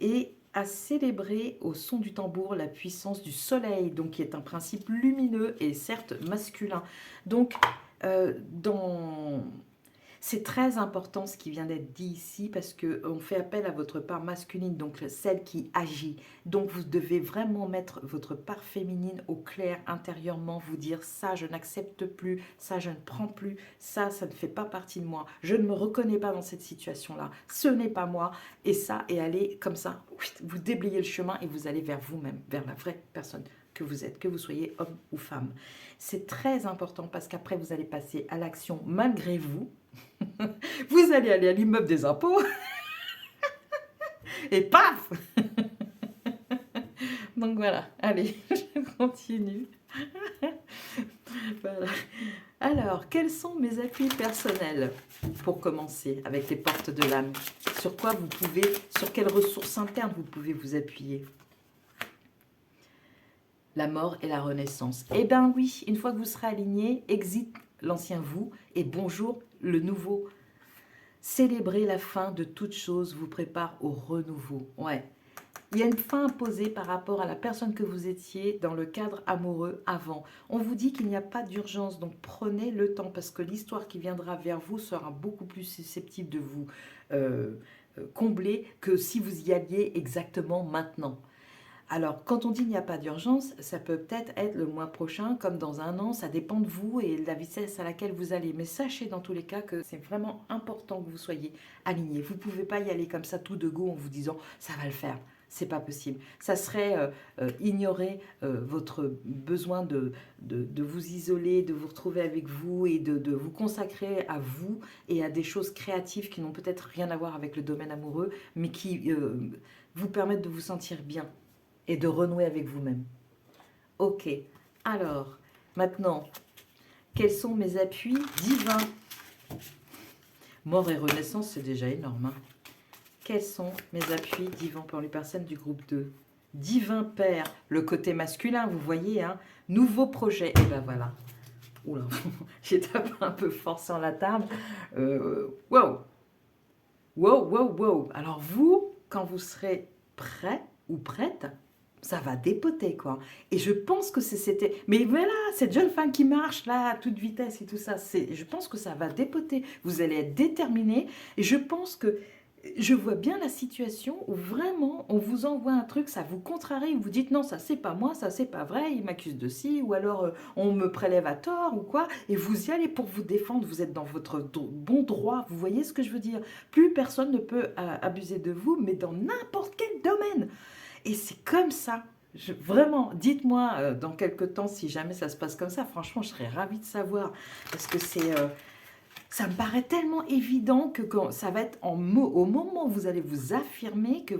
et à célébrer au son du tambour la puissance du soleil, donc qui est un principe lumineux et certes masculin. Donc, c'est très important ce qui vient d'être dit ici parce qu'on fait appel à votre part masculine, donc celle qui agit. Donc vous devez vraiment mettre votre part féminine au clair intérieurement, vous dire ça je n'accepte plus, ça je ne prends plus, ça ne fait pas partie de moi, je ne me reconnais pas dans cette situation-là, ce n'est pas moi, et ça, et aller comme ça, vous déblayez le chemin et vous allez vers vous-même, vers la vraie personne que vous êtes, que vous soyez homme ou femme. C'est très important parce qu'après vous allez passer à l'action malgré vous. Vous allez aller à l'immeuble des impôts et paf. Donc voilà, allez, je continue. Voilà. Alors, quels sont mes appuis personnels pour commencer avec les portes de l'âme? Sur quelles ressources internes vous pouvez vous appuyer? La mort et la renaissance. Eh bien oui, une fois que vous serez aligné, exit l'ancien vous et bonjour le nouveau. Célébrer la fin de toute chose vous prépare au renouveau. Ouais. Il y a une fin imposée par rapport à la personne que vous étiez dans le cadre amoureux avant. On vous dit qu'il n'y a pas d'urgence, donc prenez le temps parce que l'histoire qui viendra vers vous sera beaucoup plus susceptible de vous combler que si vous y alliez exactement maintenant. Alors, quand on dit il n'y a pas d'urgence, ça peut peut-être être le mois prochain, comme dans un an, ça dépend de vous et de la vitesse à laquelle vous allez. Mais sachez dans tous les cas que c'est vraiment important que vous soyez aligné. Vous ne pouvez pas y aller comme ça tout de go en vous disant ça va le faire. C'est pas possible. Ça serait ignorer votre besoin de vous isoler, de vous retrouver avec vous et de vous consacrer à vous et à des choses créatives qui n'ont peut-être rien à voir avec le domaine amoureux, mais qui vous permettent de vous sentir bien et de renouer avec vous-même. Ok, alors, maintenant, quels sont mes appuis divins? Mort et renaissance, c'est déjà énorme. Hein. Quels sont mes appuis divins pour les personnes du groupe 2? Divin Père, le côté masculin, vous voyez, hein. Nouveau projet, et ben voilà. Oula, j'ai tapé un peu fort sur la table. Wow, wow, wow, wow. Alors vous, quand vous serez prêt ou prête, ça va dépoter, quoi. Et je pense que c'était... Mais voilà, cette jeune femme qui marche, là, à toute vitesse et tout ça, je pense que ça va dépoter. Vous allez être déterminé. Et je pense que... Je vois bien la situation où vraiment, on vous envoie un truc, ça vous contrarie, vous dites non, ça c'est pas moi, ça c'est pas vrai, il m'accuse de ci, ou alors on me prélève à tort, ou quoi, et vous y allez pour vous défendre, vous êtes dans votre bon droit, vous voyez ce que je veux dire? Plus personne ne peut abuser de vous, mais dans n'importe quel domaine. Et c'est comme ça. Vraiment, dites-moi dans quelques temps si jamais ça se passe comme ça. Franchement, je serais ravie de savoir. Parce que ça me paraît tellement évident que quand ça va être au moment où vous allez vous affirmer que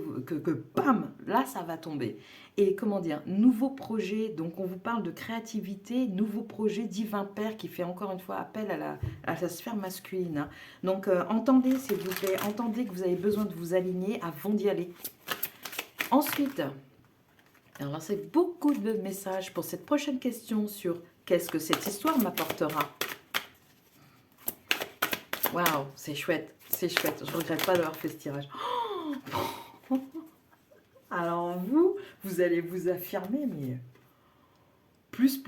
bam, là, ça va tomber. Et comment dire, nouveau projet, donc on vous parle de créativité, nouveau projet divin père qui fait encore une fois appel à la sphère masculine. Hein. Donc entendez, s'il vous plaît, entendez que vous avez besoin de vous aligner avant d'y aller. Ensuite, alors là, c'est beaucoup de messages pour cette prochaine question sur qu'est-ce que cette histoire m'apportera. Waouh, c'est chouette, c'est chouette. Je ne regrette pas d'avoir fait ce tirage. Oh, alors vous allez vous affirmer, mais plus,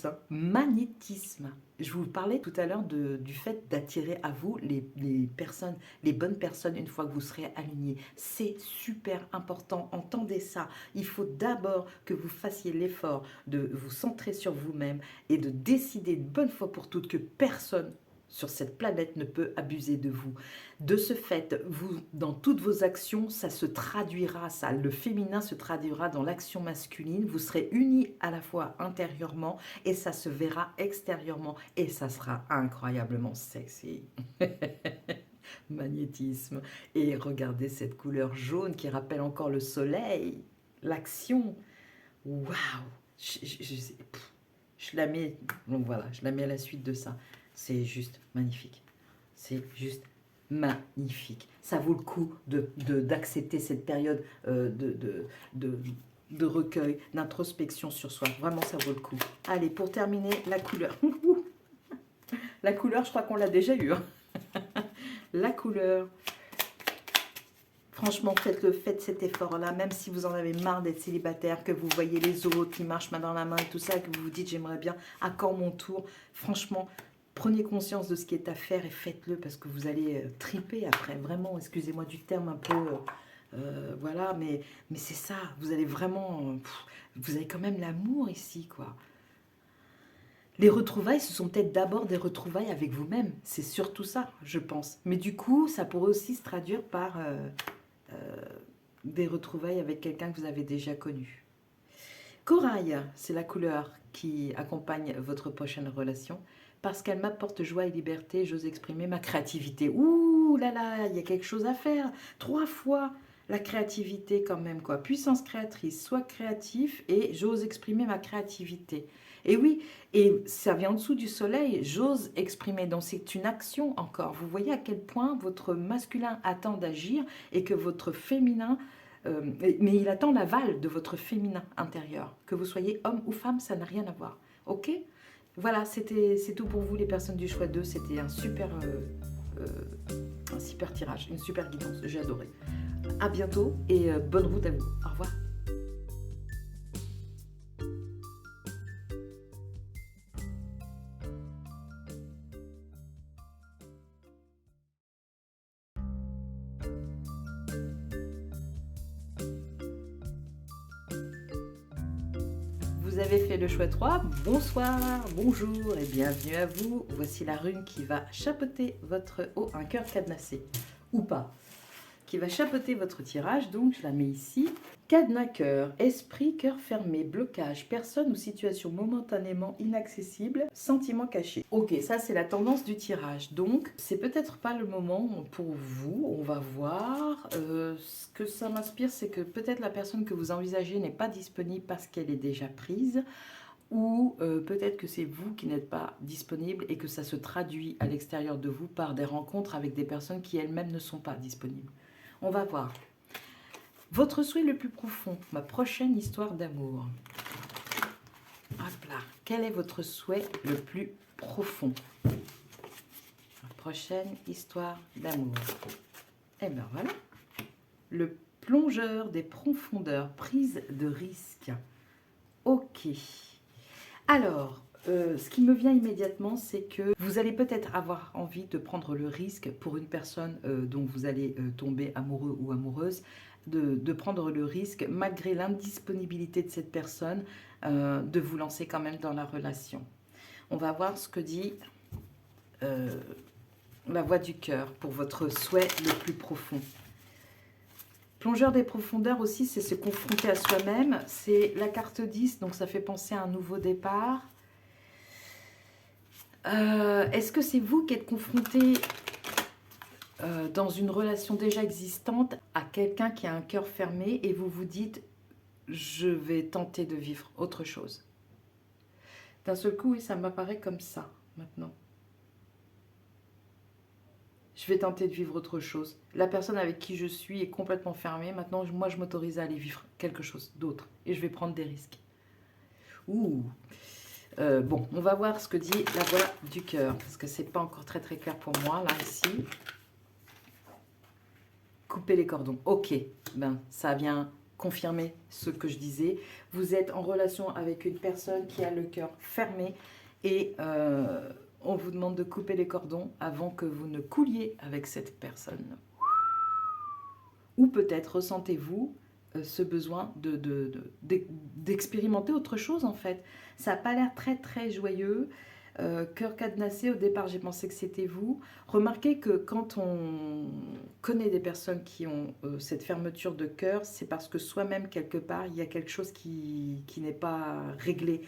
hein. Magnétisme. Je vous parlais tout à l'heure du fait d'attirer à vous les personnes, les bonnes personnes une fois que vous serez alignés. C'est super important, entendez ça. Il faut d'abord que vous fassiez l'effort de vous centrer sur vous-même et de décider une bonne fois pour toutes que personne sur cette planète ne peut abuser de vous. De ce fait, vous, dans toutes vos actions, ça se traduira, ça, le féminin se traduira dans l'action masculine. Vous serez unis à la fois intérieurement et ça se verra extérieurement et ça sera incroyablement sexy. Magnétisme. Et regardez cette couleur jaune qui rappelle encore le soleil, l'action. Waouh! Je la mets, donc voilà, je la mets à la suite de ça. C'est juste magnifique. C'est juste magnifique. Ça vaut le coup d'accepter cette période de recueil, d'introspection sur soi. Vraiment, ça vaut le coup. Allez, pour terminer, la couleur. La couleur, je crois qu'on l'a déjà eu. Hein. La couleur. Franchement, faites cet effort-là, même si vous en avez marre d'être célibataire, que vous voyez les autres qui marchent main dans la main et tout ça, que vous vous dites, j'aimerais bien, à quand mon tour? Franchement, prenez conscience de ce qui est à faire et faites-le parce que vous allez triper après. Vraiment, excusez-moi du terme un peu... voilà, mais c'est ça. Vous allez vraiment... vous avez quand même l'amour ici, quoi. Les retrouvailles, ce sont peut-être d'abord des retrouvailles avec vous-même. C'est surtout ça, je pense. Mais du coup, ça pourrait aussi se traduire par des retrouvailles avec quelqu'un que vous avez déjà connu. Corail, c'est la couleur qui accompagne votre prochaine relation. Parce qu'elle m'apporte joie et liberté, j'ose exprimer ma créativité. Ouh là là, il y a quelque chose à faire. 3 fois la créativité quand même, quoi. Puissance créatrice, sois créatif et j'ose exprimer ma créativité. Et oui, et ça vient en dessous du soleil, j'ose exprimer. Donc c'est une action encore. Vous voyez à quel point votre masculin attend d'agir et que votre féminin... mais il attend l'aval de votre féminin intérieur. Que vous soyez homme ou femme, ça n'a rien à voir. Ok ? Voilà, c'est tout pour vous les personnes du choix 2. C'était un super tirage, une super guidance. J'ai adoré. À bientôt et bonne route à vous. Au revoir. Vous avez fait le choix 3. Bonsoir, bonjour et bienvenue à vous. Voici la rune qui va chapeauter votre... Oh, un cœur cadenassé. Ou pas. Qui va chapeauter votre tirage. Donc, je la mets ici. Cadenas cœur, esprit, cœur fermé, blocage, personne ou situation momentanément inaccessible, sentiment caché. Ok, ça c'est la tendance du tirage. Donc, c'est peut-être pas le moment pour vous. On va voir. Ce que ça m'inspire, c'est que peut-être la personne que vous envisagez n'est pas disponible parce qu'elle est déjà prise. Ou peut-être que c'est vous qui n'êtes pas disponible et que ça se traduit à l'extérieur de vous par des rencontres avec des personnes qui elles-mêmes ne sont pas disponibles. On va voir. Votre souhait le plus profond, ma prochaine histoire d'amour. Hop là. Quel est votre souhait le plus profond? Ma prochaine histoire d'amour. Et bien voilà. Le plongeur des profondeurs, prise de risque. Ok. Alors, ce qui me vient immédiatement, c'est que vous allez peut-être avoir envie de prendre le risque pour une personne dont vous allez tomber amoureux ou amoureuse, de prendre le risque, malgré l'indisponibilité de cette personne, de vous lancer quand même dans la relation. On va voir ce que dit la voix du cœur pour votre souhait le plus profond. Plongeur des profondeurs aussi, c'est se confronter à soi-même. C'est la carte 10, donc ça fait penser à un nouveau départ. Est-ce que c'est vous qui êtes confronté dans une relation déjà existante à quelqu'un qui a un cœur fermé et vous vous dites « je vais tenter de vivre autre chose ». D'un seul coup, oui, ça m'apparaît comme ça maintenant. Je vais tenter de vivre autre chose. La personne avec qui je suis est complètement fermée. Maintenant, moi, je m'autorise à aller vivre quelque chose d'autre. Et je vais prendre des risques. Ouh. Bon, on va voir ce que dit la voix du cœur. Parce que c'est pas encore très clair pour moi, là, ici. Couper les cordons. Ok. Ben, ça vient confirmer ce que je disais. Vous êtes en relation avec une personne qui a le cœur fermé. Et... on vous demande de couper les cordons avant que vous ne couliez avec cette personne. Ou peut-être ressentez-vous ce besoin d'expérimenter autre chose en fait. Ça n'a pas l'air très joyeux. Cœur cadenassé, au départ j'ai pensé que c'était vous. Remarquez que quand on connaît des personnes qui ont cette fermeture de cœur, c'est parce que soi-même quelque part il y a quelque chose qui n'est pas réglé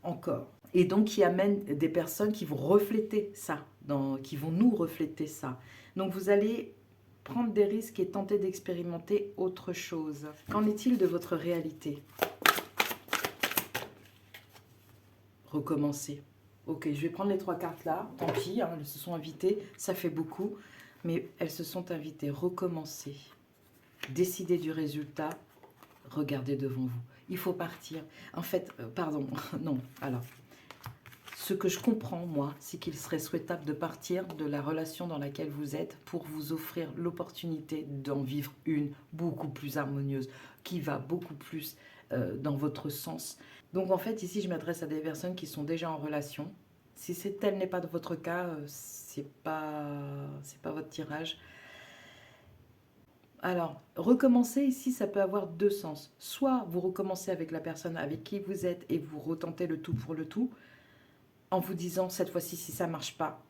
encore. Et donc qui amène des personnes qui vont refléter ça, qui vont nous refléter ça. Donc vous allez prendre des risques et tenter d'expérimenter autre chose. Qu'en est-il de votre réalité? Recommencer. Ok, je vais prendre les 3 cartes là, tant pis, hein, elles se sont invitées, ça fait beaucoup, mais elles se sont invitées. Recommencer, décider du résultat, regardez devant vous. Il faut partir. En fait, pardon, non, alors... Ce que je comprends, moi, c'est qu'il serait souhaitable de partir de la relation dans laquelle vous êtes pour vous offrir l'opportunité d'en vivre une beaucoup plus harmonieuse, qui va beaucoup plus dans votre sens. Donc en fait, ici, je m'adresse à des personnes qui sont déjà en relation. Si tel n'est pas votre cas, c'est pas votre tirage. Alors, recommencer ici, ça peut avoir 2 sens. Soit vous recommencez avec la personne avec qui vous êtes et vous retentez le tout pour le tout, en vous disant, cette fois-ci, si ça ne marche pas,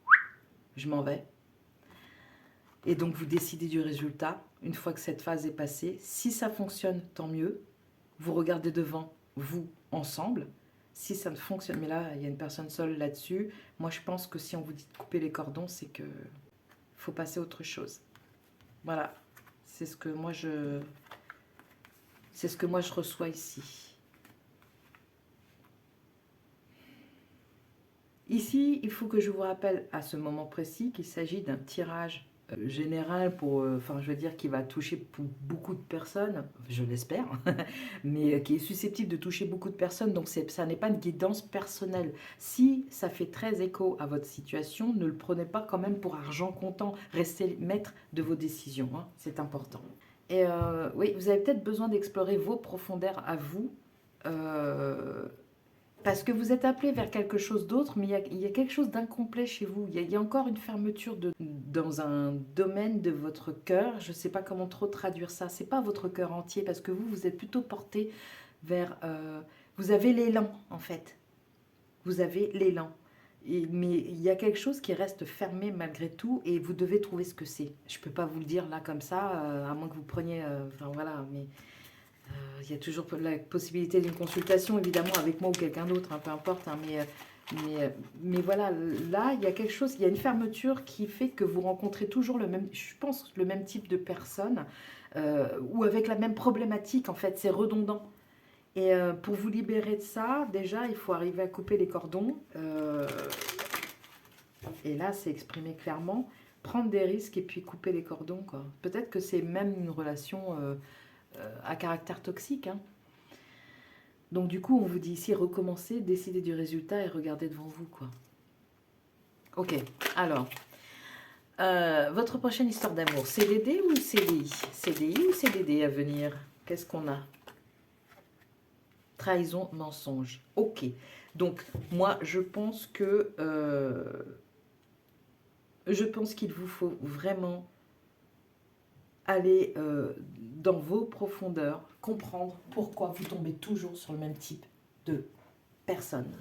je m'en vais. Et donc, vous décidez du résultat, une fois que cette phase est passée. Si ça fonctionne, tant mieux. Vous regardez devant, vous, ensemble. Si ça ne fonctionne, mais là, il y a une personne seule là-dessus. Moi, je pense que si on vous dit de couper les cordons, c'est que faut passer à autre chose. Voilà, c'est ce que moi, je reçois ici. Ici, il faut que je vous rappelle à ce moment précis qu'il s'agit d'un tirage général pour, je veux dire, qui va toucher pour beaucoup de personnes, je l'espère, mais qui est susceptible de toucher beaucoup de personnes, donc ça n'est pas une guidance personnelle. Si ça fait très écho à votre situation, ne le prenez pas quand même pour argent comptant, restez maître de vos décisions, hein, c'est important. Et oui, vous avez peut-être besoin d'explorer vos profondeurs à vous. euh, Parce que vous êtes appelé vers quelque chose d'autre, mais il y a quelque chose d'incomplet chez vous. Il y a encore une fermeture dans un domaine de votre cœur. Je ne sais pas comment trop traduire ça. C'est pas votre cœur entier, parce que vous êtes plutôt porté vers... vous avez l'élan, en fait. Vous avez l'élan. Mais il y a quelque chose qui reste fermé malgré tout, et vous devez trouver ce que c'est. Je ne peux pas vous le dire là comme ça, à moins que vous preniez... Enfin voilà, mais... Il y a toujours la possibilité d'une consultation, évidemment, avec moi ou quelqu'un d'autre, hein, peu importe. Hein, mais voilà, là, il y a quelque chose, il y a une fermeture qui fait que vous rencontrez toujours le même, je pense, le même type de personne, ou avec la même problématique, en fait, c'est redondant. Et pour vous libérer de ça, déjà, il faut arriver à couper les cordons. Et là, c'est exprimé clairement. Prendre des risques et puis couper les cordons, quoi. Peut-être que c'est même une relation à caractère toxique, hein. Donc du coup, on vous dit ici, recommencer, décider du résultat et regarder devant vous, quoi. Ok, alors, votre prochaine histoire d'amour, CDD ou CDI? CDI ou CDD à venir? Qu'est-ce qu'on a? Trahison, mensonge. Ok, donc moi, je pense qu'il vous faut vraiment aller dans vos profondeurs, comprendre pourquoi vous tombez toujours sur le même type de personnes.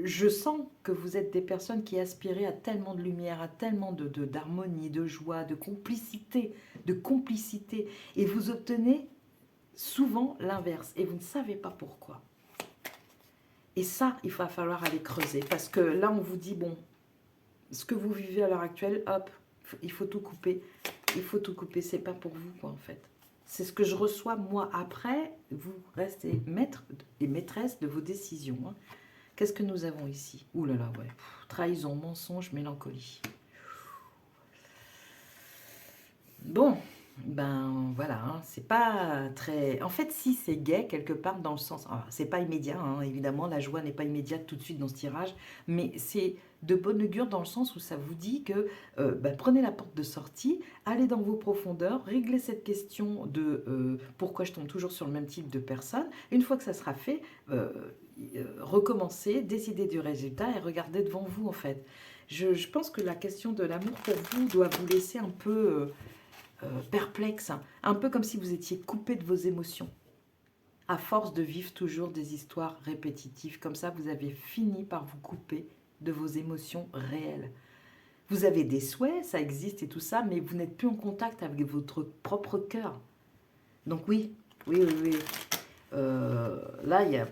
Je sens que vous êtes des personnes qui aspirent à tellement de lumière, à tellement d'harmonie, de joie, de complicité, et vous obtenez souvent l'inverse, et vous ne savez pas pourquoi. Et ça, il va falloir aller creuser, parce que là, on vous dit, bon, ce que vous vivez à l'heure actuelle, hop, il faut tout couper. Il faut tout couper, c'est pas pour vous, quoi, en fait. C'est ce que je reçois, moi. Après, vous restez maître et maîtresse de vos décisions, hein. Qu'est-ce que nous avons ici? Ouh là là, ouais. Trahison, mensonge, mélancolie. Bon, ben voilà, hein, c'est pas très... En fait, si, c'est gai quelque part dans le sens... C'est pas immédiat, hein, évidemment, la joie n'est pas immédiate tout de suite dans ce tirage, mais c'est de bonne augure dans le sens où ça vous dit que ben, prenez la porte de sortie, allez dans vos profondeurs, réglez cette question de pourquoi je tombe toujours sur le même type de personne. Une fois que ça sera fait, recommencez, décidez du résultat et regardez devant vous, en fait. Je pense que la question de l'amour pour vous doit vous laisser un peu... perplexe, hein. Un peu comme si vous étiez coupé de vos émotions. À force de vivre toujours des histoires répétitives, comme ça vous avez fini par vous couper de vos émotions réelles. Vous avez des souhaits, ça existe et tout ça, mais vous n'êtes plus en contact avec votre propre cœur. Donc oui, oui, oui, oui. Là, il y a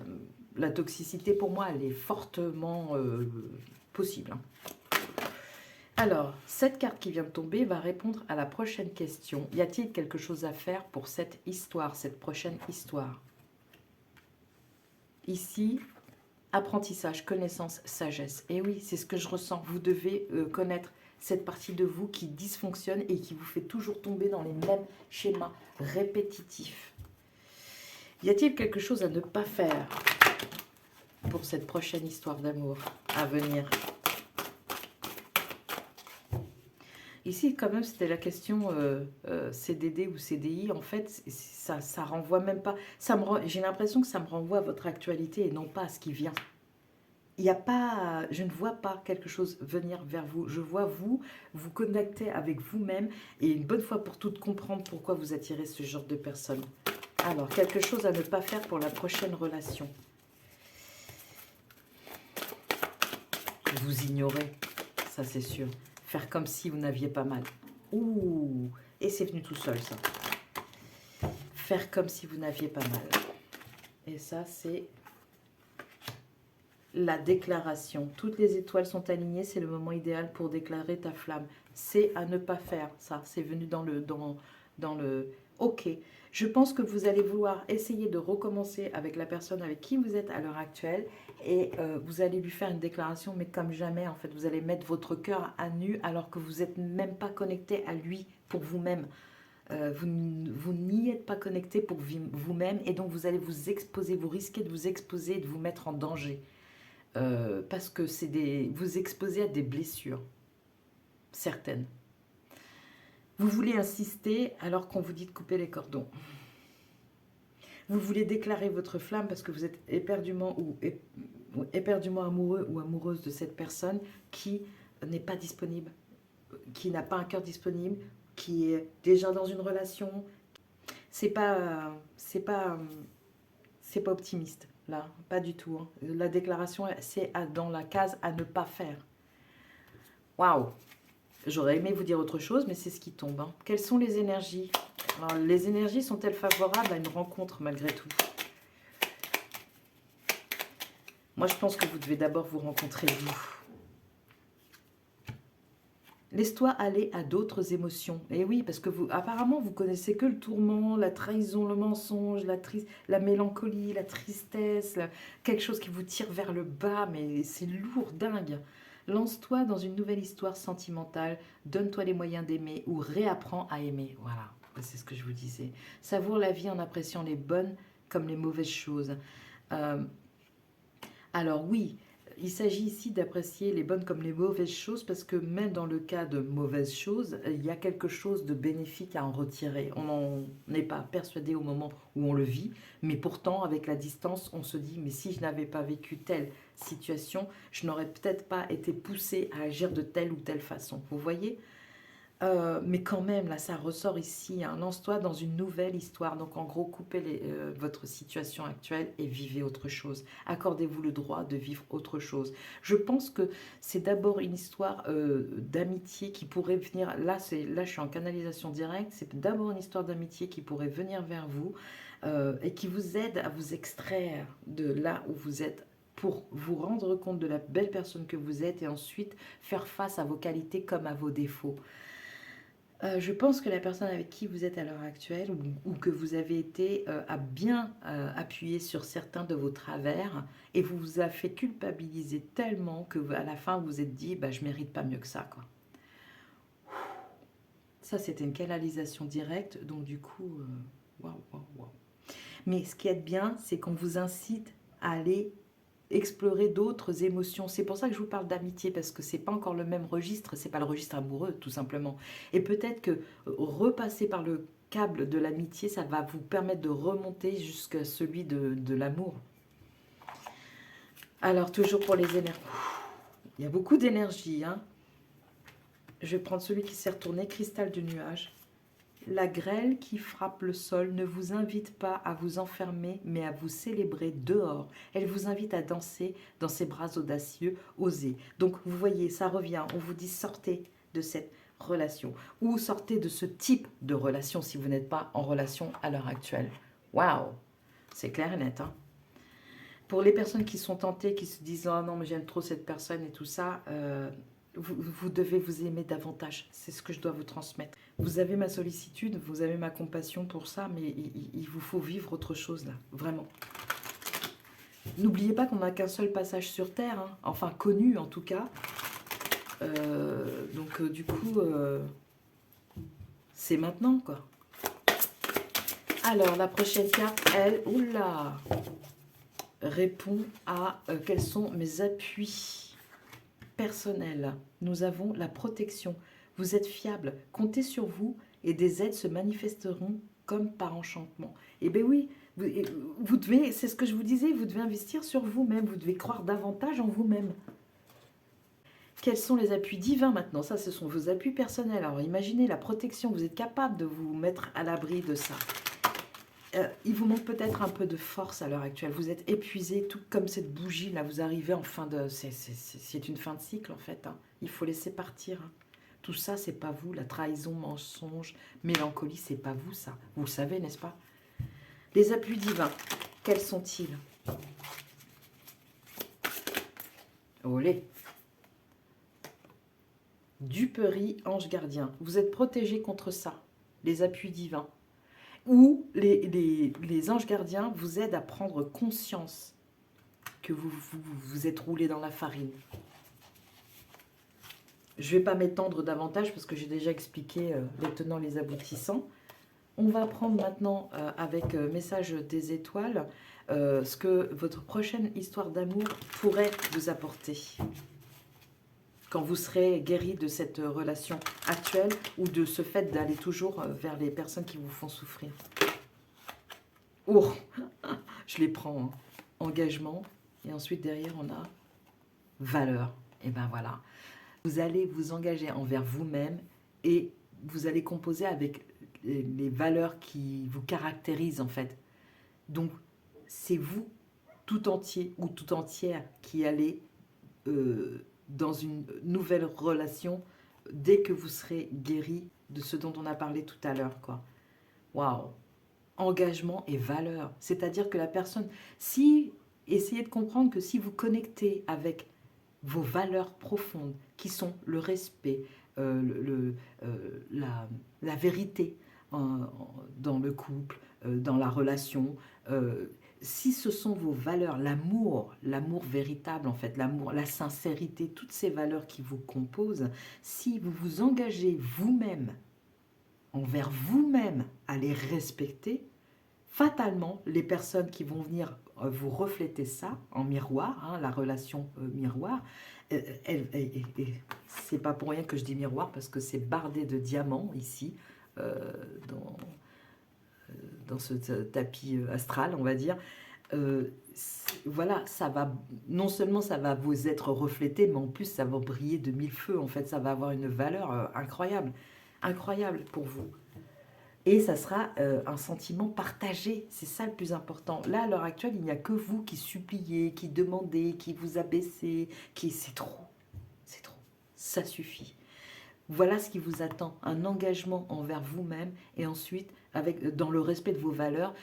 la toxicité pour moi, elle est fortement possible, hein. Alors, cette carte qui vient de tomber va répondre à la prochaine question. Y a-t-il quelque chose à faire pour cette histoire, cette prochaine histoire? Ici, apprentissage, connaissance, sagesse. Et oui, c'est ce que je ressens. Vous devez connaître cette partie de vous qui dysfonctionne et qui vous fait toujours tomber dans les mêmes schémas répétitifs. Y a-t-il quelque chose à ne pas faire pour cette prochaine histoire d'amour à venir? Ici, quand même, c'était la question CDD ou CDI. En fait, ça renvoie même pas... J'ai l'impression que ça me renvoie à votre actualité et non pas à ce qui vient. Il n'y a pas... Je ne vois pas quelque chose venir vers vous. Je vois vous connecter avec vous-même et une bonne fois pour toutes comprendre pourquoi vous attirez ce genre de personnes. Alors, quelque chose à ne pas faire pour la prochaine relation. Vous ignorez, ça c'est sûr. Faire comme si vous n'aviez pas mal. Ouh, et c'est venu tout seul, ça. Faire comme si vous n'aviez pas mal. Et ça, c'est la déclaration. Toutes les étoiles sont alignées, c'est le moment idéal pour déclarer ta flamme. C'est à ne pas faire, ça. C'est venu dans le... Ok, je pense que vous allez vouloir essayer de recommencer avec la personne avec qui vous êtes à l'heure actuelle et vous allez lui faire une déclaration, mais comme jamais, en fait, vous allez mettre votre cœur à nu alors que vous n'êtes même pas connecté à lui pour vous-même. Vous n'y êtes pas connecté pour vous-même et donc vous allez vous exposer, vous risquez de vous exposer et de vous mettre en danger. Parce que vous exposez à des blessures, certaines. Vous voulez insister alors qu'on vous dit de couper les cordons. Vous voulez déclarer votre flamme parce que vous êtes éperdument éperdument amoureux ou amoureuse de cette personne qui n'est pas disponible, qui n'a pas un cœur disponible, qui est déjà dans une relation. C'est pas optimiste là, pas du tout. Hein. La déclaration, c'est dans la case à ne pas faire. Waouh! J'aurais aimé vous dire autre chose, mais c'est ce qui tombe. Hein. Quelles sont les énergies? Alors, les énergies sont-elles favorables à une rencontre malgré tout? Moi, je pense que vous devez d'abord vous rencontrer, vous. Laisse-toi aller à d'autres émotions. Et oui, parce que vous, apparemment, vous connaissez que le tourment, la trahison, le mensonge, la mélancolie, la tristesse, quelque chose qui vous tire vers le bas, mais c'est lourd, dingue. Lance-toi dans une nouvelle histoire sentimentale, donne-toi les moyens d'aimer ou réapprends à aimer. Voilà, c'est ce que je vous disais. Savoure la vie en appréciant les bonnes comme les mauvaises choses. Alors oui, il s'agit ici d'apprécier les bonnes comme les mauvaises choses parce que même dans le cas de mauvaises choses, il y a quelque chose de bénéfique à en retirer. On n'en est pas persuadé au moment où on le vit, mais pourtant avec la distance, on se dit mais si je n'avais pas vécu telle situation, je n'aurais peut-être pas été poussé à agir de telle ou telle façon. Vous voyez ? Mais quand même, là, ça ressort ici. Hein. Lance-toi dans une nouvelle histoire. Donc, en gros, coupez votre situation actuelle et vivez autre chose. Accordez-vous le droit de vivre autre chose. Je pense que c'est d'abord une histoire d'amitié qui pourrait venir... Là, je suis en canalisation directe. C'est d'abord une histoire d'amitié qui pourrait venir vers vous et qui vous aide à vous extraire de là où vous êtes pour vous rendre compte de la belle personne que vous êtes et ensuite faire face à vos qualités comme à vos défauts. Je pense que la personne avec qui vous êtes à l'heure actuelle ou que vous avez été a bien appuyé sur certains de vos travers et vous a fait culpabiliser tellement que à la fin vous vous êtes dit bah, je mérite pas mieux que ça quoi. Ça c'était une canalisation directe donc du coup waouh waouh waouh. Mais ce qui est bien c'est qu'on vous incite à aller explorer d'autres émotions. C'est pour ça que je vous parle d'amitié, parce que c'est pas encore le même registre, c'est pas le registre amoureux, tout simplement. Et peut-être que repasser par le câble de l'amitié, ça va vous permettre de remonter jusqu'à celui de l'amour. Alors, toujours pour les énergies. Il y a beaucoup d'énergie, hein. Je vais prendre celui qui s'est retourné, cristal du nuage. La grêle qui frappe le sol ne vous invite pas à vous enfermer, mais à vous célébrer dehors. Elle vous invite à danser dans ses bras audacieux, osez. Donc, vous voyez, ça revient. On vous dit sortez de cette relation ou sortez de ce type de relation si vous n'êtes pas en relation à l'heure actuelle. Waouh, c'est clair et net. Hein. Pour les personnes qui sont tentées, qui se disent « Oh non, mais j'aime trop cette personne » et tout ça, vous devez vous aimer davantage. C'est ce que je dois vous transmettre. Vous avez ma sollicitude, vous avez ma compassion pour ça, mais il vous faut vivre autre chose là, vraiment. N'oubliez pas qu'on n'a qu'un seul passage sur Terre, hein, enfin connu en tout cas. Donc du coup, c'est maintenant quoi. Alors la prochaine carte, elle, oula, répond à quels sont mes appuis personnels. Nous avons la protection. Vous êtes fiable, comptez sur vous et des aides se manifesteront comme par enchantement. Eh bien oui, vous devez, c'est ce que je vous disais, vous devez investir sur vous-même, vous devez croire davantage en vous-même. Quels sont les appuis divins maintenant? Ça, ce sont vos appuis personnels. Alors imaginez la protection, vous êtes capable de vous mettre à l'abri de ça. Il vous manque peut-être un peu de force à l'heure actuelle. Vous êtes épuisé, tout comme cette bougie, là, vous arrivez en fin de... C'est une fin de cycle, en fait. Hein. Il faut laisser partir. Hein. Tout ça, c'est pas vous. La trahison, mensonge, mélancolie, c'est pas vous, ça. Vous le savez, n'est-ce pas? Les appuis divins, quels sont-ils? Olé! Duperie, ange gardien. Vous êtes protégé contre ça, les appuis divins. Ou les anges gardiens vous aident à prendre conscience que vous êtes roulé dans la farine. Je ne vais pas m'étendre davantage parce que j'ai déjà expliqué les tenants, les aboutissants. On va prendre maintenant avec message des étoiles ce que votre prochaine histoire d'amour pourrait vous apporter. quand vous serez guéri de cette relation actuelle ou de ce fait d'aller toujours vers les personnes qui vous font souffrir. Oh, je les prends. Hein. Engagement. Et ensuite, derrière, on a valeur. Et ben voilà. Vous allez vous engager envers vous-même et vous allez composer avec les valeurs qui vous caractérisent en fait. Donc, c'est vous tout entier ou tout entière qui allez dans une nouvelle relation dès que vous serez guéri de ce dont on a parlé tout à l'heure, quoi. Waouh! Engagement et valeur. C'est-à-dire que la personne, si, essayez de comprendre que si vous connectez avec vos valeurs profondes, qui sont le respect, la vérité dans le couple, dans la relation, si ce sont vos valeurs, l'amour véritable en fait, l'amour, la sincérité, toutes ces valeurs qui vous composent, si vous vous engagez vous-même, envers vous-même à les respecter, fatalement, les personnes qui vont venir vous refléter ça en miroir, hein, la relation miroir, c'est pas pour rien que je dis miroir, parce que c'est bardé de diamants ici, dans ce tapis astral, on va dire. Voilà, ça va, non seulement ça va vous être reflété, mais en plus ça va briller de mille feux, en fait, ça va avoir une valeur incroyable, incroyable pour vous. Et ça sera un sentiment partagé, c'est ça le plus important. Là, à l'heure actuelle, il n'y a que vous qui suppliez, qui demandez, qui vous abaissez, c'est trop, ça suffit. Voilà ce qui vous attend, un engagement envers vous-même et ensuite, dans le respect de vos valeurs,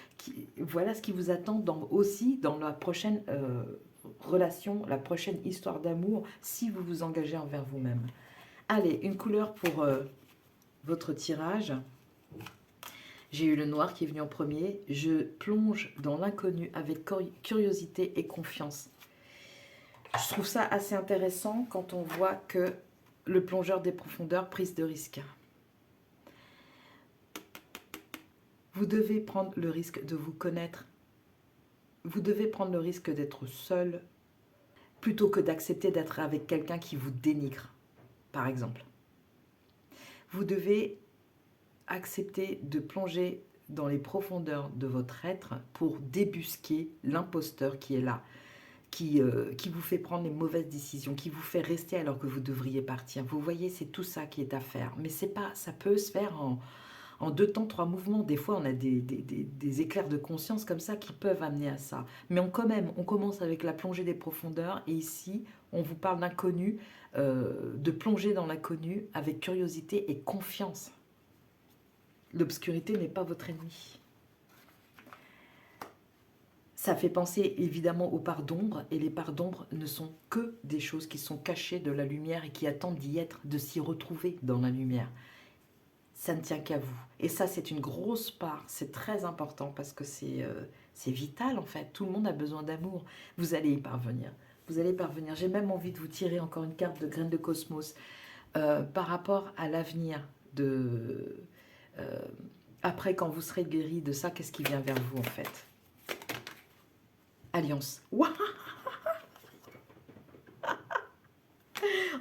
voilà ce qui vous attend aussi dans la prochaine relation, la prochaine histoire d'amour, si vous vous engagez envers vous-même. Allez, une couleur pour votre tirage. J'ai eu le noir qui est venu en premier. Je plonge dans l'inconnu avec curiosité et confiance. Je trouve ça assez intéressant quand on voit que le plongeur des profondeurs, prise de risque. Vous devez prendre le risque de vous connaître. Vous devez prendre le risque d'être seul plutôt que d'accepter d'être avec quelqu'un qui vous dénigre, par exemple. Vous devez accepter de plonger dans les profondeurs de votre être pour débusquer l'imposteur qui est là, qui vous fait prendre les mauvaises décisions, qui vous fait rester alors que vous devriez partir. Vous voyez, c'est tout ça qui est à faire. Mais c'est pas, ça peut se faire en 2 temps, 3 mouvements. Des fois, on a des éclairs de conscience comme ça qui peuvent amener à ça. Mais quand même, on commence avec la plongée des profondeurs. Et ici, on vous parle d'inconnu, de plonger dans l'inconnu avec curiosité et confiance. L'obscurité n'est pas votre ennemi. Ça fait penser évidemment aux parts d'ombre, et les parts d'ombre ne sont que des choses qui sont cachées de la lumière et qui attendent d'y être, de s'y retrouver dans la lumière. Ça ne tient qu'à vous. Et ça, c'est une grosse part, c'est très important parce que c'est vital en fait. Tout le monde a besoin d'amour. Vous allez y parvenir. Vous allez y parvenir. J'ai même envie de vous tirer encore une carte de graine de cosmos par rapport à l'avenir de... après, quand vous serez guéri de ça, qu'est-ce qui vient vers vous en fait? Alliance. Ouah,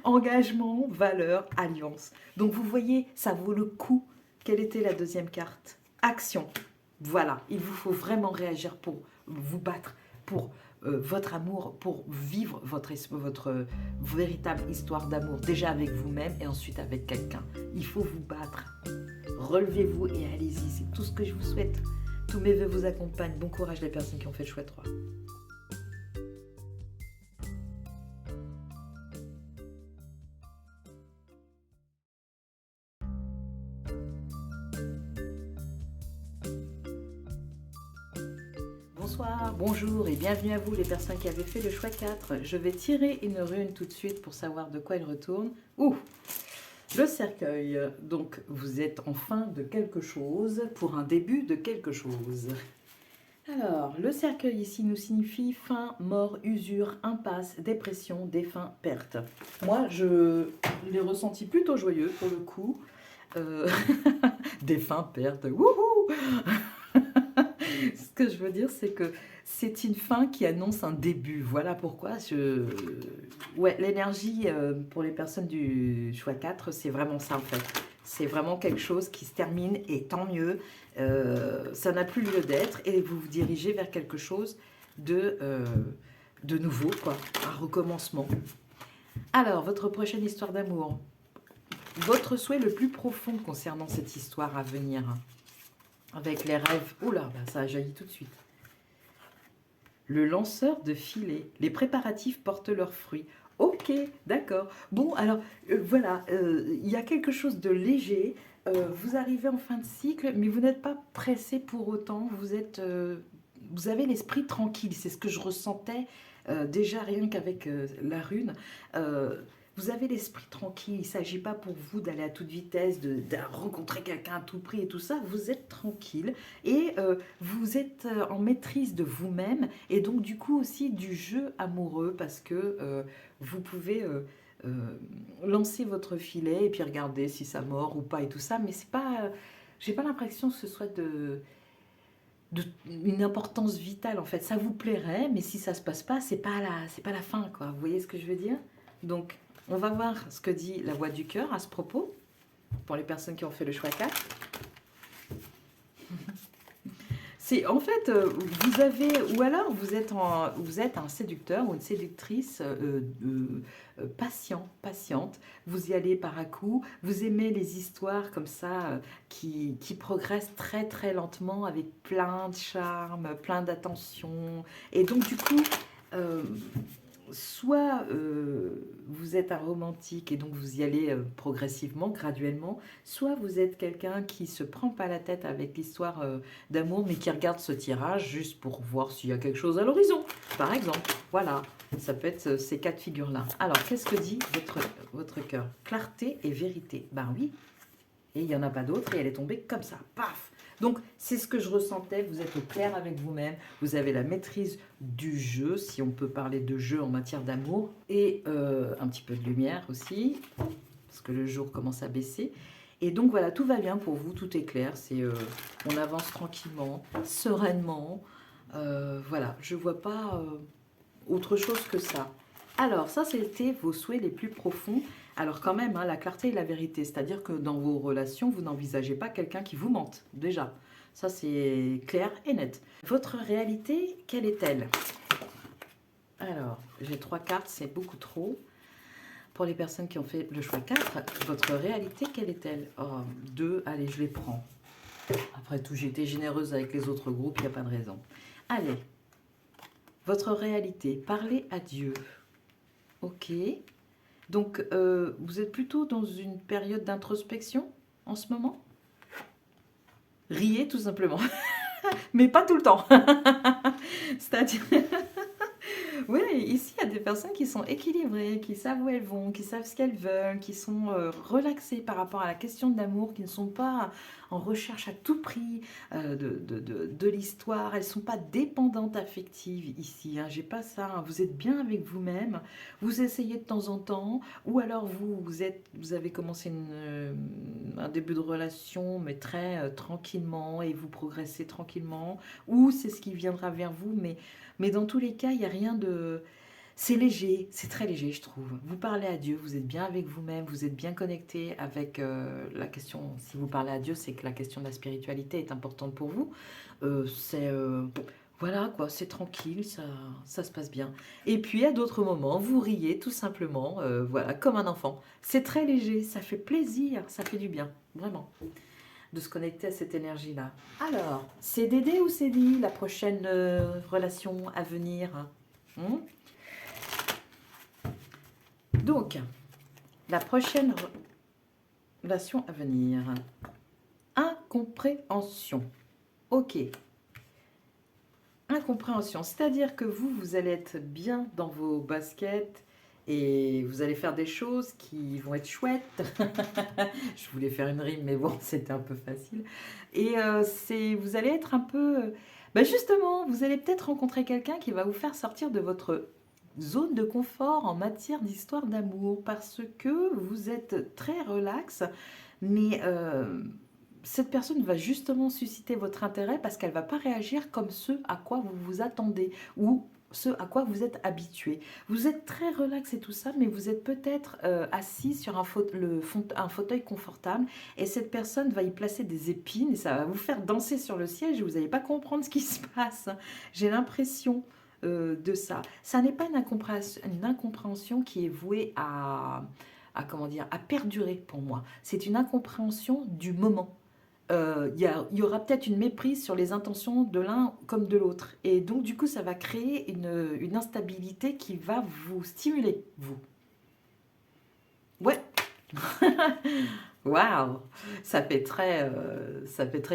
engagement, valeur, alliance. Donc vous voyez, ça vaut le coup. Quelle était la deuxième carte? Action. Voilà, il vous faut vraiment réagir pour vous battre, pour votre amour, pour vivre votre véritable histoire d'amour, déjà avec vous-même et ensuite avec quelqu'un. Il faut vous battre. Relevez-vous et allez-y, c'est tout ce que je vous souhaite. Tous mes vœux vous accompagnent. Bon courage les personnes qui ont fait le choix 3. Bonsoir, bonjour et bienvenue à vous les personnes qui avaient fait le choix 4. Je vais tirer une rune tout de suite pour savoir de quoi elle retourne. Ouh, le cercueil. Donc vous êtes en fin de quelque chose pour un début de quelque chose. Alors, le cercueil ici nous signifie fin, mort, usure, impasse, dépression, défunt, perte. Moi, je l'ai ressenti plutôt joyeux pour le coup. Défunt, perte, wouhou. Ce que je veux dire, c'est que c'est une fin qui annonce un début. Voilà pourquoi Ouais, l'énergie pour les personnes du choix 4, c'est vraiment ça en fait. C'est vraiment quelque chose qui se termine et tant mieux. Ça n'a plus lieu d'être et vous vous dirigez vers quelque chose de nouveau, quoi. Un recommencement. Alors, votre prochaine histoire d'amour. Votre souhait le plus profond concernant cette histoire à venir. Avec les rêves. Oula, bah ça a jailli tout de suite. Le lanceur de filet. Les préparatifs portent leurs fruits. Ok, d'accord. Bon, alors, voilà, il y a quelque chose de léger. Vous arrivez en fin de cycle, mais vous n'êtes pas pressé pour autant. Vous avez l'esprit tranquille. C'est ce que je ressentais déjà rien qu'avec la rune. Euh, vous avez l'esprit tranquille. Il ne s'agit pas pour vous d'aller à toute vitesse, de rencontrer quelqu'un à tout prix et tout ça. Vous êtes tranquille et vous êtes en maîtrise de vous-même et donc du coup aussi du jeu amoureux parce que vous pouvez lancer votre filet et puis regarder si ça mord ou pas et tout ça, mais c'est pas, j'ai pas l'impression que ce soit une importance vitale en fait. Ça vous plairait, mais si ça se passe pas, c'est pas la fin quoi. Vous voyez ce que je veux dire? Donc on va voir ce que dit la voix du cœur à ce propos pour les personnes qui ont fait le choix 4. C'est en fait, vous avez, ou alors vous êtes un séducteur ou une séductrice patiente, vous y allez par à coup, vous aimez les histoires comme ça qui progressent très très lentement avec plein de charme, plein d'attention, et donc du coup, euh, soit vous êtes un romantique et donc vous y allez progressivement, graduellement, soit vous êtes quelqu'un qui se prend pas la tête avec l'histoire d'amour, mais qui regarde ce tirage juste pour voir s'il y a quelque chose à l'horizon, par exemple. Voilà, ça peut être ces cas de figure-là. Alors, qu'est-ce que dit votre cœur? Clarté et vérité. Ben oui, et il n'y en a pas d'autre, et elle est tombée comme ça, paf. Donc, c'est ce que je ressentais, vous êtes au clair avec vous-même, vous avez la maîtrise du jeu, si on peut parler de jeu en matière d'amour, et un petit peu de lumière aussi, parce que le jour commence à baisser. Et donc voilà, tout va bien pour vous, tout est clair, on avance tranquillement, sereinement, voilà, je ne vois pas autre chose que ça. Alors, ça, c'était vos souhaits les plus profonds. Alors quand même, hein, la clarté et la vérité, c'est-à-dire que dans vos relations, vous n'envisagez pas quelqu'un qui vous mente, déjà. Ça, c'est clair et net. Votre réalité, quelle est-elle? Alors, j'ai 3 cartes, c'est beaucoup trop. Pour les personnes qui ont fait le choix 4, votre réalité, quelle est-elle? Oh, 2, allez, je les prends. Après tout, j'ai été généreuse avec les autres groupes, il n'y a pas de raison. Allez, votre réalité, parlez à Dieu. Ok. Donc, vous êtes plutôt dans une période d'introspection en ce moment? Riez tout simplement, mais pas tout le temps. C'est-à-dire, oui, ici, il y a des personnes qui sont équilibrées, qui savent où elles vont, qui savent ce qu'elles veulent, qui sont relaxées par rapport à la question de l'amour, qui ne sont pas en recherche à tout prix de l'histoire. Elles ne sont pas dépendantes affectives ici. Hein. J'ai pas ça. Hein. Vous êtes bien avec vous-même. Vous essayez de temps en temps, ou alors vous avez commencé un début de relation, mais très tranquillement, et vous progressez tranquillement, ou c'est ce qui viendra vers vous, mais dans tous les cas, il n'y a rien de... C'est léger, c'est très léger, je trouve. Vous parlez à Dieu, vous êtes bien avec vous-même, vous êtes bien connecté avec la question. Si vous parlez à Dieu, c'est que la question de la spiritualité est importante pour vous. C'est voilà quoi, c'est tranquille, ça se passe bien. Et puis à d'autres moments, vous riez tout simplement, voilà, comme un enfant. C'est très léger, ça fait plaisir, ça fait du bien, vraiment, de se connecter à cette énergie-là. Alors, CDD ou CDI, la prochaine relation à venir? Hmm. Donc, la prochaine relation à venir. Incompréhension. Ok. Incompréhension. C'est-à-dire que vous allez être bien dans vos baskets et vous allez faire des choses qui vont être chouettes. Je voulais faire une rime, mais bon, c'était un peu facile. Et vous allez être un peu... ben justement, vous allez peut-être rencontrer quelqu'un qui va vous faire sortir de votre zone de confort en matière d'histoire d'amour parce que vous êtes très relax, mais cette personne va justement susciter votre intérêt parce qu'elle ne va pas réagir comme ce à quoi vous vous attendez ou ce à quoi vous êtes habitué. Vous êtes très relax et tout ça, mais vous êtes peut-être assis sur un fauteuil confortable et cette personne va y placer des épines et ça va vous faire danser sur le siège et vous n'allez pas comprendre ce qui se passe. J'ai l'impression de ça. Ça n'est pas une incompréhension qui est vouée comment dire, à perdurer pour moi. C'est une incompréhension du moment. Il y aura peut-être une méprise sur les intentions de l'un comme de l'autre. Et donc, du coup, ça va créer une instabilité qui va vous stimuler, vous. Ouais. Waouh, ça fait très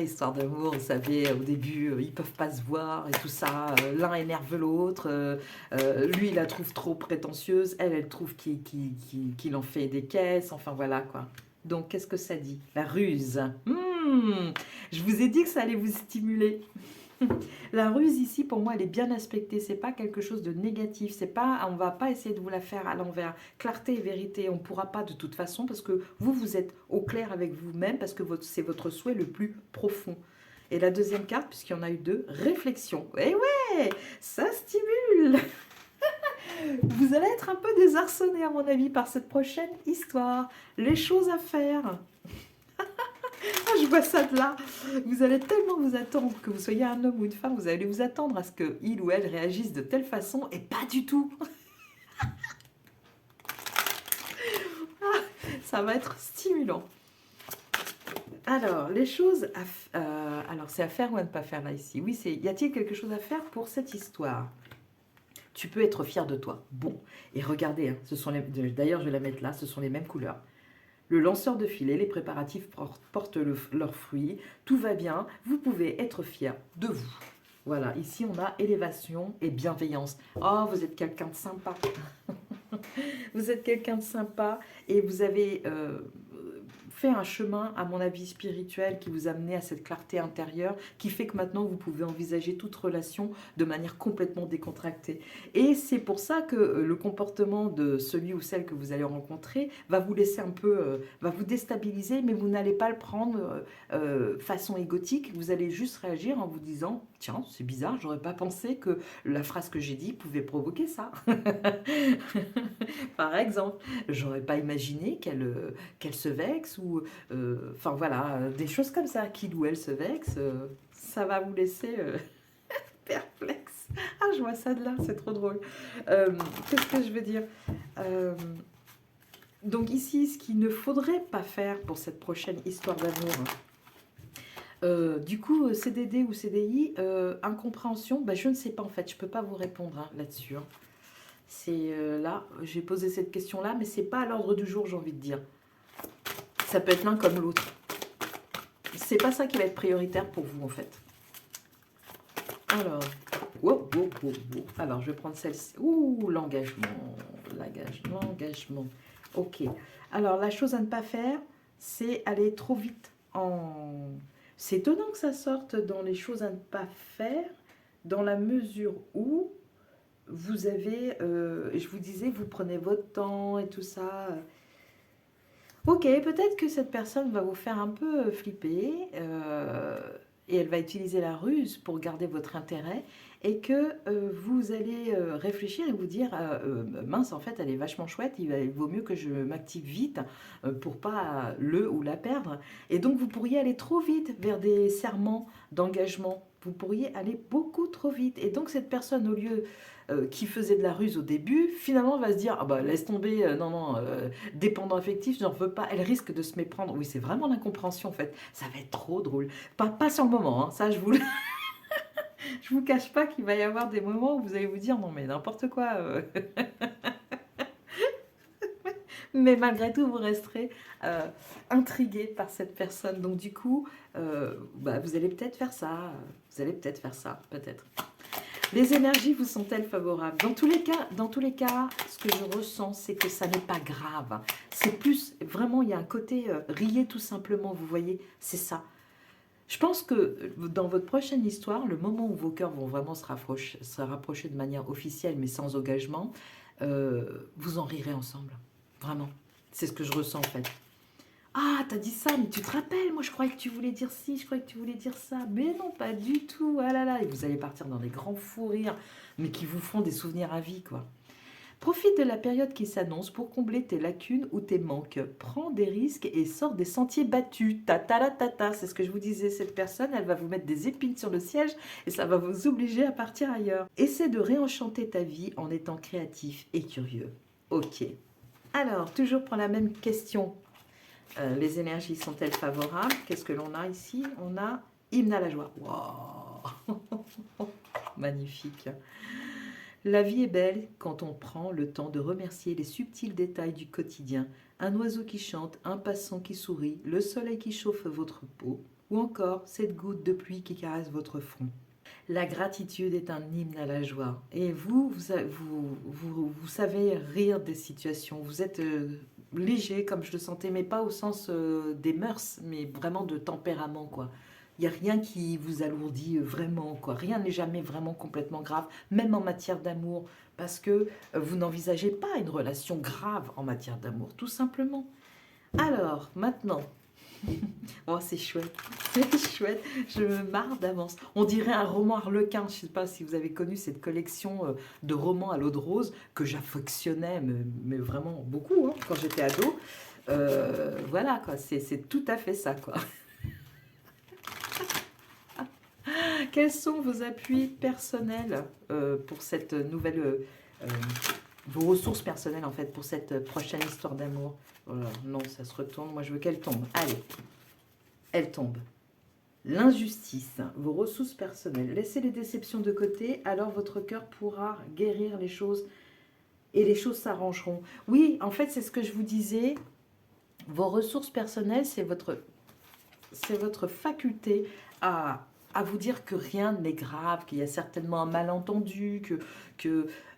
histoire d'amour. Vous savez, au début, ils peuvent pas se voir et tout ça. L'un énerve l'autre. Lui, il la trouve trop prétentieuse. Elle trouve qu'il en fait des caisses. Enfin, voilà quoi. Donc, qu'est-ce que ça dit? La ruse. Je vous ai dit que ça allait vous stimuler. La ruse ici, pour moi, elle est bien aspectée. C'est pas quelque chose de négatif. C'est pas, on va pas essayer de vous la faire à l'envers. Clarté et vérité, on pourra pas de toute façon parce que vous êtes au clair avec vous-même parce que c'est votre souhait le plus profond. Et la deuxième carte, puisqu'il y en a eu deux, réflexion. Eh ouais, ça stimule. Vous allez être un peu désarçonné à mon avis par cette prochaine histoire. Les choses à faire. Ah, je vois ça de là. Vous allez tellement vous attendre, que vous soyez un homme ou une femme, vous allez vous attendre à ce qu'il ou elle réagisse de telle façon et pas du tout. Ça va être stimulant. Alors, les choses alors, c'est à faire ou à ne pas faire là ici? Oui, y a-t-il quelque chose à faire pour cette histoire? Tu peux être fier de toi. Bon, et regardez, hein, d'ailleurs je vais la mettre là, ce sont les mêmes couleurs. Le lanceur de filet, les préparatifs portent leurs fruits, tout va bien, vous pouvez être fier de vous. Voilà, ici on a élévation et bienveillance. Oh, vous êtes quelqu'un de sympa. Vous êtes quelqu'un de sympa et vous avez fait un chemin, à mon avis, spirituel qui vous a amené à cette clarté intérieure qui fait que maintenant vous pouvez envisager toute relation de manière complètement décontractée. Et c'est pour ça que le comportement de celui ou celle que vous allez rencontrer va vous laisser un peu, va vous déstabiliser, mais vous n'allez pas le prendre façon égotique. Vous allez juste réagir en vous disant, tiens, c'est bizarre, j'aurais pas pensé que la phrase que j'ai dit pouvait provoquer ça. Par exemple, j'aurais pas imaginé qu'elle se vexe ou enfin voilà, des choses comme ça, qu'il ou elle se vexe, ça va vous laisser perplexe. Ah, je vois ça de là, c'est trop drôle. Qu'est-ce que je veux dire? Donc ici, ce qu'il ne faudrait pas faire pour cette prochaine histoire d'amour, du coup, CDD ou CDI, incompréhension, ben, je ne sais pas en fait, je ne peux pas vous répondre hein, là-dessus. Hein. C'est là, j'ai posé cette question-là, mais c'est pas à l'ordre du jour, j'ai envie de dire. Ça peut être l'un comme l'autre. C'est pas ça qui va être prioritaire pour vous, en fait. Alors, wow. Alors, je vais prendre celle-ci. Ouh, l'engagement. L'engagement. Ok. Alors, la chose à ne pas faire, c'est aller trop vite en... C'est étonnant que ça sorte dans les choses à ne pas faire, dans la mesure où vous avez, je vous disais, vous prenez votre temps et tout ça. Ok, peut-être que cette personne va vous faire un peu flipper et elle va utiliser la ruse pour garder votre intérêt et que vous allez réfléchir et vous dire mince, en fait, elle est vachement chouette, il vaut mieux que je m'active vite pour pas le ou la perdre. Et donc, vous pourriez aller trop vite vers des serments d'engagement. Vous pourriez aller beaucoup trop vite. Et donc, cette personne, au lieu qui faisait de la ruse au début, finalement va se dire ah bah laisse tomber, non, dépendant affectif, j'en veux pas, elle risque de se méprendre. Oui, c'est vraiment l'incompréhension en fait, ça va être trop drôle. Pas sur le moment, hein. Ça je vous je vous cache pas qu'il va y avoir des moments où vous allez vous dire non mais n'importe quoi. Mais malgré tout, vous resterez intrigué par cette personne. Donc du coup, bah, vous allez peut-être faire ça, peut-être. Les énergies vous sont-elles favorables? Dans tous les cas, ce que je ressens, c'est que ça n'est pas grave. C'est plus, vraiment, il y a un côté riez tout simplement, vous voyez, c'est ça. Je pense que dans votre prochaine histoire, le moment où vos cœurs vont vraiment se rapprocher de manière officielle, mais sans engagement, vous en rirez ensemble. Vraiment. C'est ce que je ressens en fait. Ah, t'as dit ça, mais tu te rappelles, moi je croyais que tu voulais dire ci, je croyais que tu voulais dire ça. Mais non, pas du tout. Ah là là, et vous allez partir dans des grands fous rires, mais qui vous font des souvenirs à vie, quoi. Profite de la période qui s'annonce pour combler tes lacunes ou tes manques. Prends des risques et sors des sentiers battus. Ta ta la ta ta, c'est ce que je vous disais. Cette personne, elle va vous mettre des épines sur le siège et ça va vous obliger à partir ailleurs. Essaie de réenchanter ta vie en étant créatif et curieux. Ok. Alors, toujours pour la même question. Les énergies sont-elles favorables? Qu'est-ce que l'on a ici? On a hymne à la joie. Wow. Magnifique. La vie est belle quand on prend le temps de remercier les subtils détails du quotidien. Un oiseau qui chante, un passant qui sourit, le soleil qui chauffe votre peau, ou encore cette goutte de pluie qui caresse votre front. La gratitude est un hymne à la joie. Et vous savez rire des situations. Vous êtes léger, comme je le sentais, mais pas au sens des mœurs, mais vraiment de tempérament, quoi. Il n'y a rien qui vous alourdit vraiment, quoi. Rien n'est jamais vraiment complètement grave, même en matière d'amour, parce que vous n'envisagez pas une relation grave en matière d'amour, tout simplement. Alors, maintenant, oh, c'est chouette, c'est chouette, je me marre d'avance. On dirait un roman Harlequin, je ne sais pas si vous avez connu cette collection de romans à l'eau de rose que j'affectionnais, mais vraiment beaucoup, hein, quand j'étais ado. Voilà, quoi, c'est tout à fait ça, quoi. Quels sont vos appuis personnels pour cette nouvelle... vos ressources personnelles, en fait, pour cette prochaine histoire d'amour? Voilà, non, ça se retourne. Moi, je veux qu'elle tombe. Allez, elle tombe. L'injustice, vos ressources personnelles. Laissez les déceptions de côté, alors votre cœur pourra guérir les choses et les choses s'arrangeront. Oui, en fait, c'est ce que je vous disais. Vos ressources personnelles, c'est votre faculté à vous dire que rien n'est grave, qu'il y a certainement un malentendu,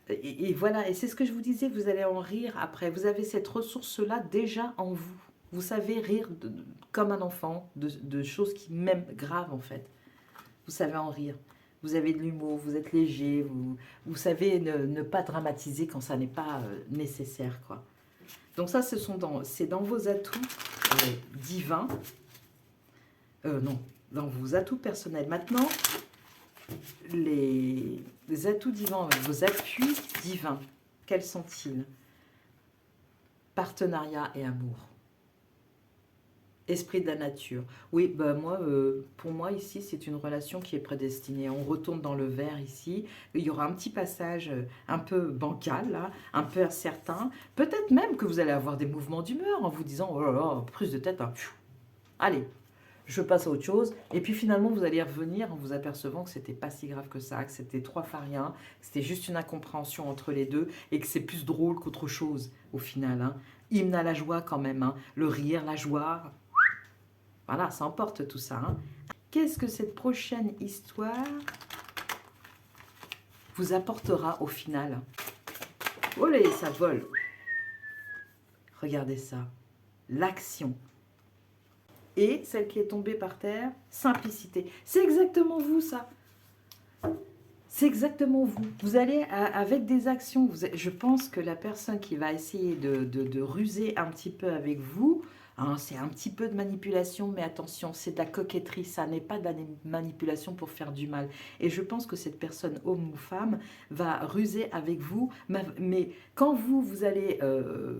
et voilà, et c'est ce que je vous disais, vous allez en rire après. Vous avez cette ressource-là déjà en vous. Vous savez rire comme un enfant de choses qui, même graves en fait. Vous savez en rire. Vous avez de l'humour, vous êtes léger, vous savez ne pas dramatiser quand ça n'est pas nécessaire, quoi. Donc ça, c'est dans vos atouts divins. Non, dans vos atouts personnels. Maintenant, les atouts divins, vos appuis divins, quels sont-ils? Partenariat et amour. Esprit de la nature. Oui, bah moi, pour moi ici, c'est une relation qui est prédestinée. On retourne dans le vert ici. Il y aura un petit passage un peu bancal, là, un peu incertain. Peut-être même que vous allez avoir des mouvements d'humeur en vous disant, oh là là, prise de tête, hein. Allez, je passe à autre chose. Et puis finalement, vous allez revenir en vous apercevant que c'était pas si grave que ça, que c'était trois fois rien, que c'était juste une incompréhension entre les deux et que c'est plus drôle qu'autre chose au final, hein. Hymne à la joie quand même, hein. Le rire, la joie. Voilà, ça emporte tout ça, hein. Qu'est-ce que cette prochaine histoire vous apportera au final? Olé, ça vole. Regardez ça. L'action. Et celle qui est tombée par terre, simplicité. C'est exactement vous, ça. C'est exactement vous. Vous allez avec des actions. Je pense que la personne qui va essayer de ruser un petit peu avec vous, hein, c'est un petit peu de manipulation, mais attention, c'est de la coquetterie. Ça n'est pas de la manipulation pour faire du mal. Et je pense que cette personne, homme ou femme, va ruser avec vous. Mais quand vous allez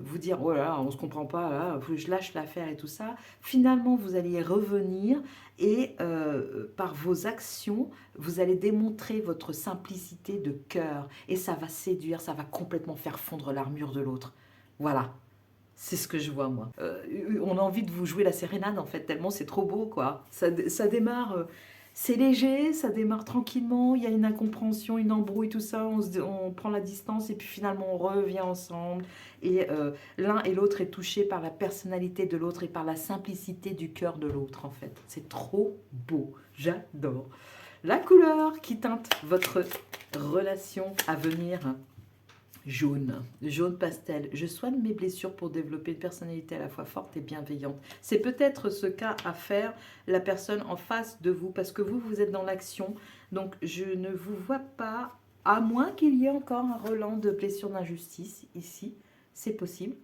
vous dire, oh là là, on ne se comprend pas, là, je lâche l'affaire et tout ça, finalement, vous allez revenir et par vos actions, vous allez démontrer votre simplicité de cœur et ça va séduire, ça va complètement faire fondre l'armure de l'autre. Voilà, c'est ce que je vois moi. On a envie de vous jouer la sérénade en fait, tellement c'est trop beau quoi. Ça démarre, c'est léger, ça démarre tranquillement, il y a une incompréhension, une embrouille, tout ça, on prend la distance et puis finalement on revient ensemble. Et l'un et l'autre est touché par la personnalité de l'autre et par la simplicité du cœur de l'autre en fait. C'est trop beau, j'adore. La couleur qui teinte votre relation à venir, jaune, jaune pastel. Je soigne mes blessures pour développer une personnalité à la fois forte et bienveillante. C'est peut-être ce qu'a à faire la personne en face de vous, parce que vous êtes dans l'action. Donc, je ne vous vois pas, à moins qu'il y ait encore un relent de blessure d'injustice ici. C'est possible.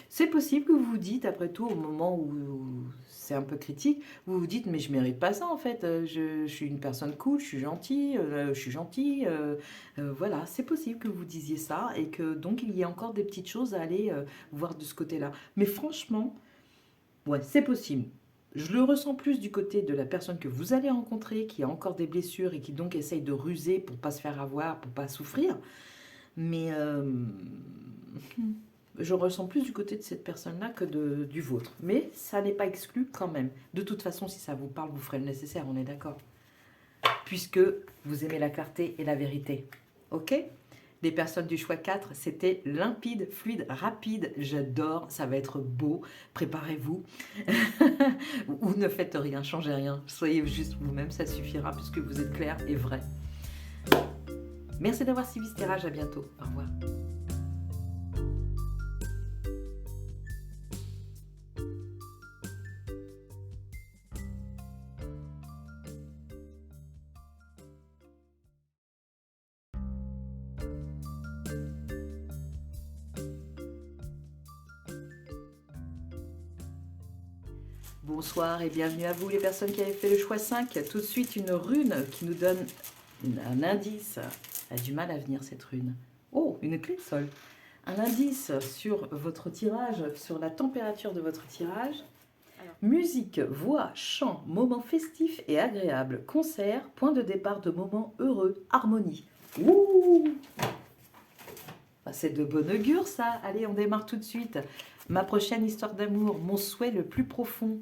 C'est possible que vous vous dites, après tout, au moment où c'est un peu critique, vous vous dites, mais je mérite pas ça en fait, je suis une personne cool, je suis gentil, voilà, c'est possible que vous disiez ça et que donc il y ait encore des petites choses à aller voir de ce côté-là. Mais franchement, ouais, c'est possible. Je le ressens plus du côté de la personne que vous allez rencontrer, qui a encore des blessures et qui donc essaye de ruser pour pas se faire avoir, pour pas souffrir. Mais je ressens plus du côté de cette personne-là que du vôtre. Mais ça n'est pas exclu quand même. De toute façon, si ça vous parle, vous ferez le nécessaire, on est d'accord. Puisque vous aimez la clarté et la vérité. Ok? Les personnes du choix 4, c'était limpide, fluide, rapide. J'adore, ça va être beau. Préparez-vous. Ou ne faites rien, changez rien. Soyez juste vous-même, ça suffira puisque vous êtes clair et vrai. Merci d'avoir suivi ce tirage, à bientôt. Au revoir. Bonsoir et bienvenue à vous les personnes qui avez fait le choix 5. Tout de suite une rune qui nous donne un indice. Elle a du mal à venir cette rune. Oh, une clé de sol. Un indice sur votre tirage, sur la température de votre tirage. Musique, voix, chant, moment festif et agréable. Concert, point de départ de moments heureux, harmonie. Ouh! C'est de bon augure ça. Allez, on démarre tout de suite. Ma prochaine histoire d'amour, mon souhait le plus profond.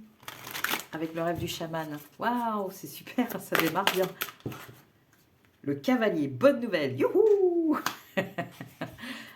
Avec le rêve du chaman. Waouh, c'est super, ça démarre bien. Le cavalier, bonne nouvelle. Youhou!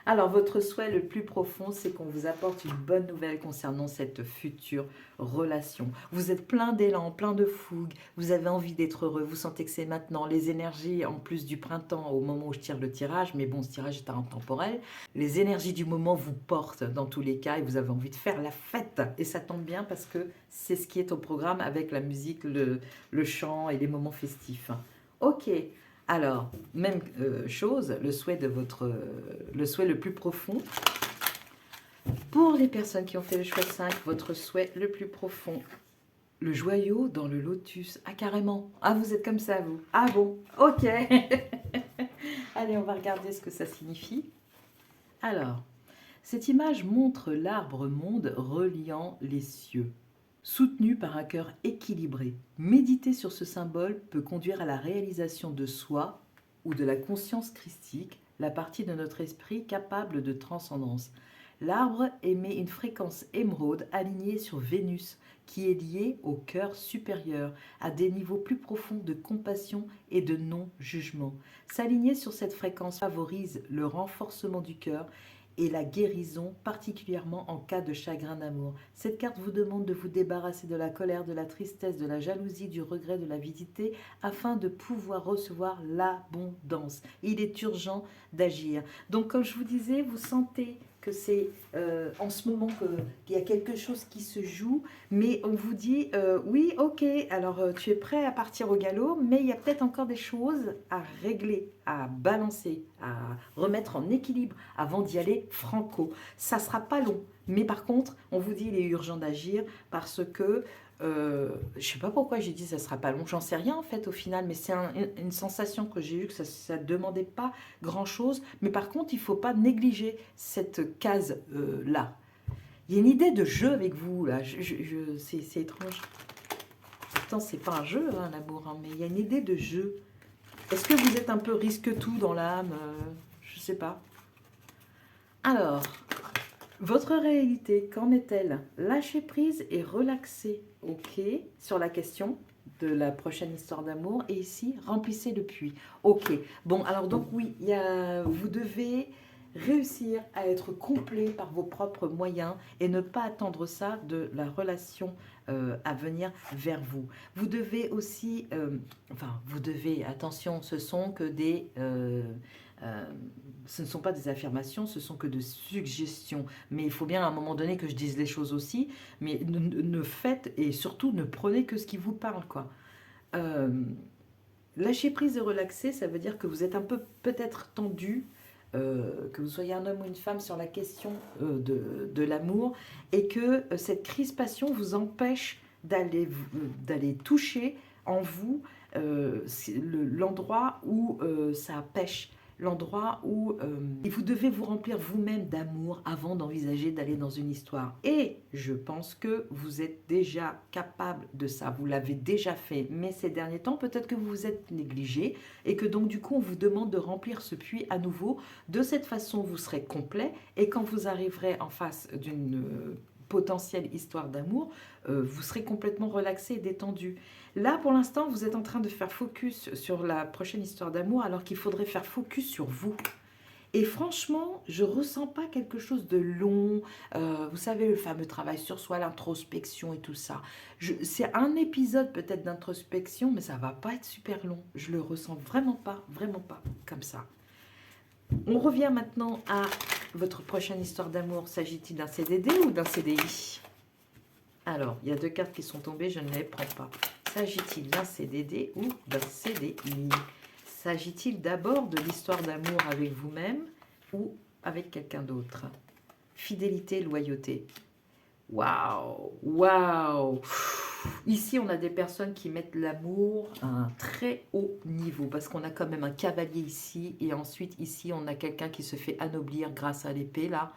Alors, votre souhait le plus profond, c'est qu'on vous apporte une bonne nouvelle concernant cette future relation. Vous êtes plein d'élan, plein de fougue, vous avez envie d'être heureux, vous sentez que c'est maintenant. Les énergies, en plus du printemps, au moment où je tire le tirage, mais bon, ce tirage est intemporel, les énergies du moment vous portent dans tous les cas et vous avez envie de faire la fête. Et ça tombe bien parce que c'est ce qui est au programme avec la musique, le chant et les moments festifs. Ok. Alors, même chose, le souhait le plus profond. Pour les personnes qui ont fait le choix 5, votre souhait le plus profond. Le joyau dans le lotus. Ah, carrément. Ah, vous êtes comme ça, vous. Ah bon, ok. Allez, on va regarder ce que ça signifie. Alors, cette image montre l'arbre monde reliant les cieux. Soutenu par un cœur équilibré, méditer sur ce symbole peut conduire à la réalisation de soi ou de la conscience christique, la partie de notre esprit capable de transcendance. L'arbre émet une fréquence émeraude alignée sur Vénus, qui est liée au cœur supérieur, à des niveaux plus profonds de compassion et de non-jugement. S'aligner sur cette fréquence favorise le renforcement du cœur et la guérison, particulièrement en cas de chagrin d'amour. Cette carte vous demande de vous débarrasser de la colère, de la tristesse, de la jalousie, du regret, de l'avidité, afin de pouvoir recevoir l'abondance. Il est urgent d'agir. Donc, comme je vous disais, vous sentez que c'est en ce moment qu'il y a quelque chose qui se joue, mais on vous dit, oui, ok, alors tu es prêt à partir au galop, mais il y a peut-être encore des choses à régler, à balancer, à remettre en équilibre avant d'y aller franco. Ça sera pas long, mais par contre, on vous dit il est urgent d'agir parce que je sais pas pourquoi j'ai dit ça sera pas long, j'en sais rien en fait au final, mais c'est une sensation que j'ai eue que ça ne demandait pas grand chose, mais par contre il faut pas négliger cette case là. Il y a une idée de jeu avec vous là, c'est étrange. Pourtant c'est pas un jeu hein, l'amour, hein, mais il y a une idée de jeu. Est-ce que vous êtes un peu risque-tout dans l'âme je sais pas. Alors, votre réalité, qu'en est-elle? Lâcher prise et relaxer, ok, sur la question de la prochaine histoire d'amour. Et ici, remplissez le puits. Ok, bon, alors donc oui, vous devez réussir à être complet par vos propres moyens et ne pas attendre ça de la relation à venir vers vous. Vous devez aussi, attention, ce sont que des... ce ne sont pas des affirmations, ce sont que des suggestions. Mais il faut bien à un moment donné que je dise les choses aussi. Mais ne faites et surtout ne prenez que ce qui vous parle, quoi. Lâcher prise et relaxer, ça veut dire que vous êtes un peu peut-être tendu, que vous soyez un homme ou une femme, sur la question de l'amour, et que cette crispation vous empêche d'aller toucher en vous l'endroit où ça pêche, l'endroit où et vous devez vous remplir vous-même d'amour avant d'envisager d'aller dans une histoire. Et je pense que vous êtes déjà capable de ça, vous l'avez déjà fait, mais ces derniers temps, peut-être que vous vous êtes négligé et que donc du coup, on vous demande de remplir ce puits à nouveau. De cette façon, vous serez complet et quand vous arriverez en face d'une potentielle histoire d'amour, vous serez complètement relaxé et détendu. Là, pour l'instant, vous êtes en train de faire focus sur la prochaine histoire d'amour, alors qu'il faudrait faire focus sur vous. Et franchement, je ressens pas quelque chose de long. Vous savez, le fameux travail sur soi, l'introspection et tout ça. C'est un épisode peut-être d'introspection, mais ça va pas être super long. Je le ressens vraiment pas comme ça. On revient maintenant à votre prochaine histoire d'amour. S'agit-il d'un CDD ou d'un CDI? Alors, il y a 2 cartes qui sont tombées, je ne les prends pas. S'agit-il d'un CDD ou d'un CDI? S'agit-il d'abord de l'histoire d'amour avec vous-même ou avec quelqu'un d'autre? Fidélité, loyauté. Waouh, waouh. Ici, on a des personnes qui mettent l'amour à un très haut niveau parce qu'on a quand même un cavalier ici et ensuite ici, on a quelqu'un qui se fait anoblir grâce à l'épée là.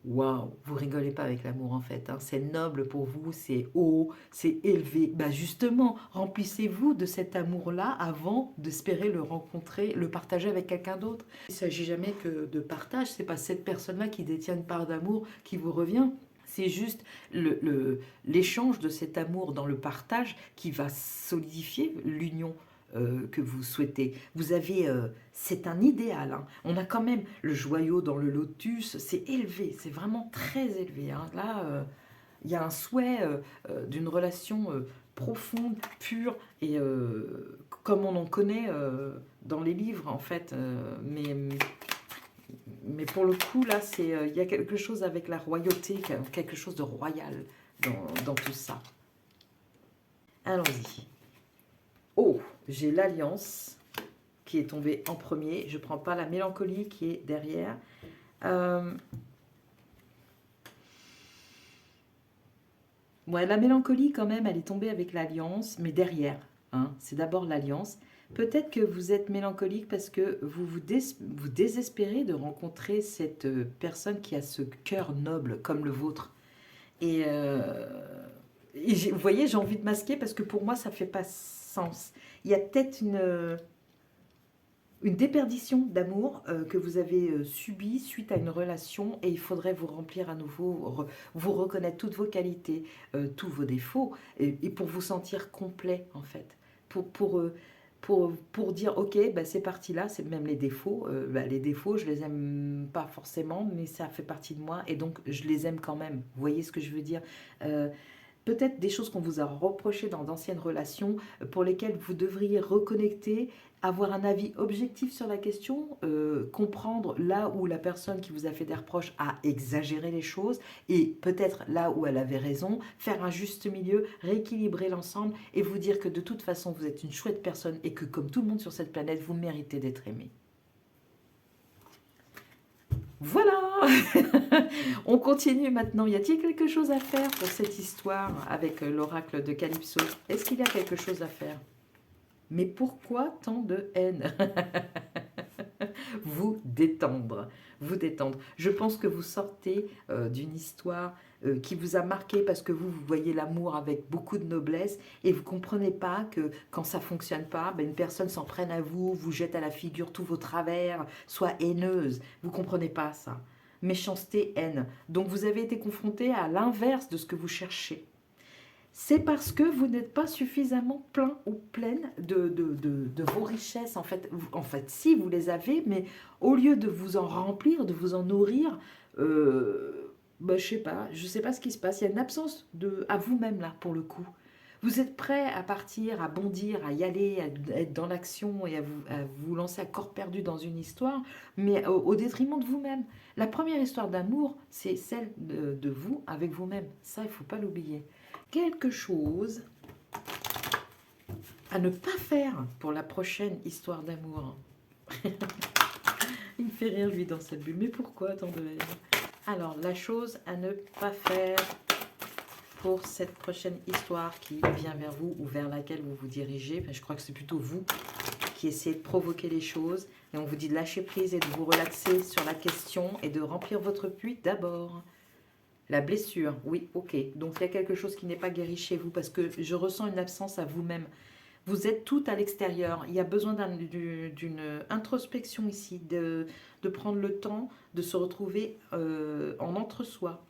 Waouh, vous rigolez pas avec l'amour en fait, hein. C'est noble pour vous, c'est haut, c'est élevé. Bah justement, remplissez-vous de cet amour-là avant d'espérer le rencontrer, le partager avec quelqu'un d'autre. Il ne s'agit jamais que de partage, c'est pas cette personne-là qui détient une part d'amour qui vous revient. C'est juste l'échange de cet amour dans le partage qui va solidifier l'union que vous souhaitez. Vous avez, c'est un idéal, hein. On a quand même le joyau dans le lotus, c'est élevé, c'est vraiment très élevé, hein. Là, il y a un souhait d'une relation profonde, pure, et comme on en connaît dans les livres, en fait. Mais pour le coup, là, il y a quelque chose avec la royauté, quelque chose de royal dans tout ça. Allons-y. Oh, j'ai l'alliance qui est tombée en premier. Je ne prends pas la mélancolie qui est derrière. Ouais, la mélancolie, quand même, elle est tombée avec l'alliance, mais derrière, hein, c'est d'abord l'alliance. Peut-être que vous êtes mélancolique parce que vous désespérez de rencontrer cette personne qui a ce cœur noble comme le vôtre. Et, vous voyez, j'ai envie de masquer parce que pour moi, ça ne fait pas sens. Il y a peut-être une déperdition d'amour que vous avez subie suite à une relation et il faudrait vous remplir à nouveau, vous reconnaître toutes vos qualités, tous vos défauts et pour vous sentir complet en fait. Pour dire ok, bah, c'est parti là, c'est même les défauts je les aime pas forcément mais ça fait partie de moi et donc je les aime quand même. Vous voyez ce que je veux dire? Peut-être des choses qu'on vous a reprochées dans d'anciennes relations pour lesquelles vous devriez reconnecter, avoir un avis objectif sur la question, comprendre là où la personne qui vous a fait des reproches a exagéré les choses et peut-être là où elle avait raison, faire un juste milieu, rééquilibrer l'ensemble et vous dire que de toute façon vous êtes une chouette personne et que comme tout le monde sur cette planète, vous méritez d'être aimé. Voilà. On continue maintenant. Y a-t-il quelque chose à faire pour cette histoire avec l'oracle de Calypso? Est-ce qu'il y a quelque chose à faire? Mais pourquoi tant de haine? Vous détendre, vous détendre. Je pense que vous sortez d'une histoire qui vous a marqué parce que vous voyez l'amour avec beaucoup de noblesse et vous ne comprenez pas que quand ça ne fonctionne pas, ben une personne s'en prenne à vous, vous jette à la figure tous vos travers, soit haineuse. Vous ne comprenez pas ça. Méchanceté, haine. Donc vous avez été confronté à l'inverse de ce que vous cherchez. C'est parce que vous n'êtes pas suffisamment plein ou pleine de vos richesses. En fait, si, vous les avez, mais au lieu de vous en remplir, de vous en nourrir, bah, je sais pas ce qui se passe. Il y a une absence à vous-même, là, pour le coup. Vous êtes prêt à partir, à bondir, à y aller, à être dans l'action et à vous lancer à corps perdu dans une histoire, mais au détriment de vous-même. La première histoire d'amour, c'est celle de vous avec vous-même. Ça, il ne faut pas l'oublier. Quelque chose à ne pas faire pour la prochaine histoire d'amour. Une fait rire lui dans cette bulle. Mais pourquoi tant de haine? Alors, la chose à ne pas faire pour cette prochaine histoire qui vient vers vous ou vers laquelle vous vous dirigez. Enfin, je crois que c'est plutôt vous qui essayez de provoquer les choses. Et on vous dit de lâcher prise et de vous relaxer sur la question et de remplir votre puits d'abord. La blessure, oui, ok. Donc, il y a quelque chose qui n'est pas guéri chez vous parce que je ressens une absence à vous-même. Vous êtes tout à l'extérieur. Il y a besoin d'une introspection ici, de prendre le temps de se retrouver en entre-soi.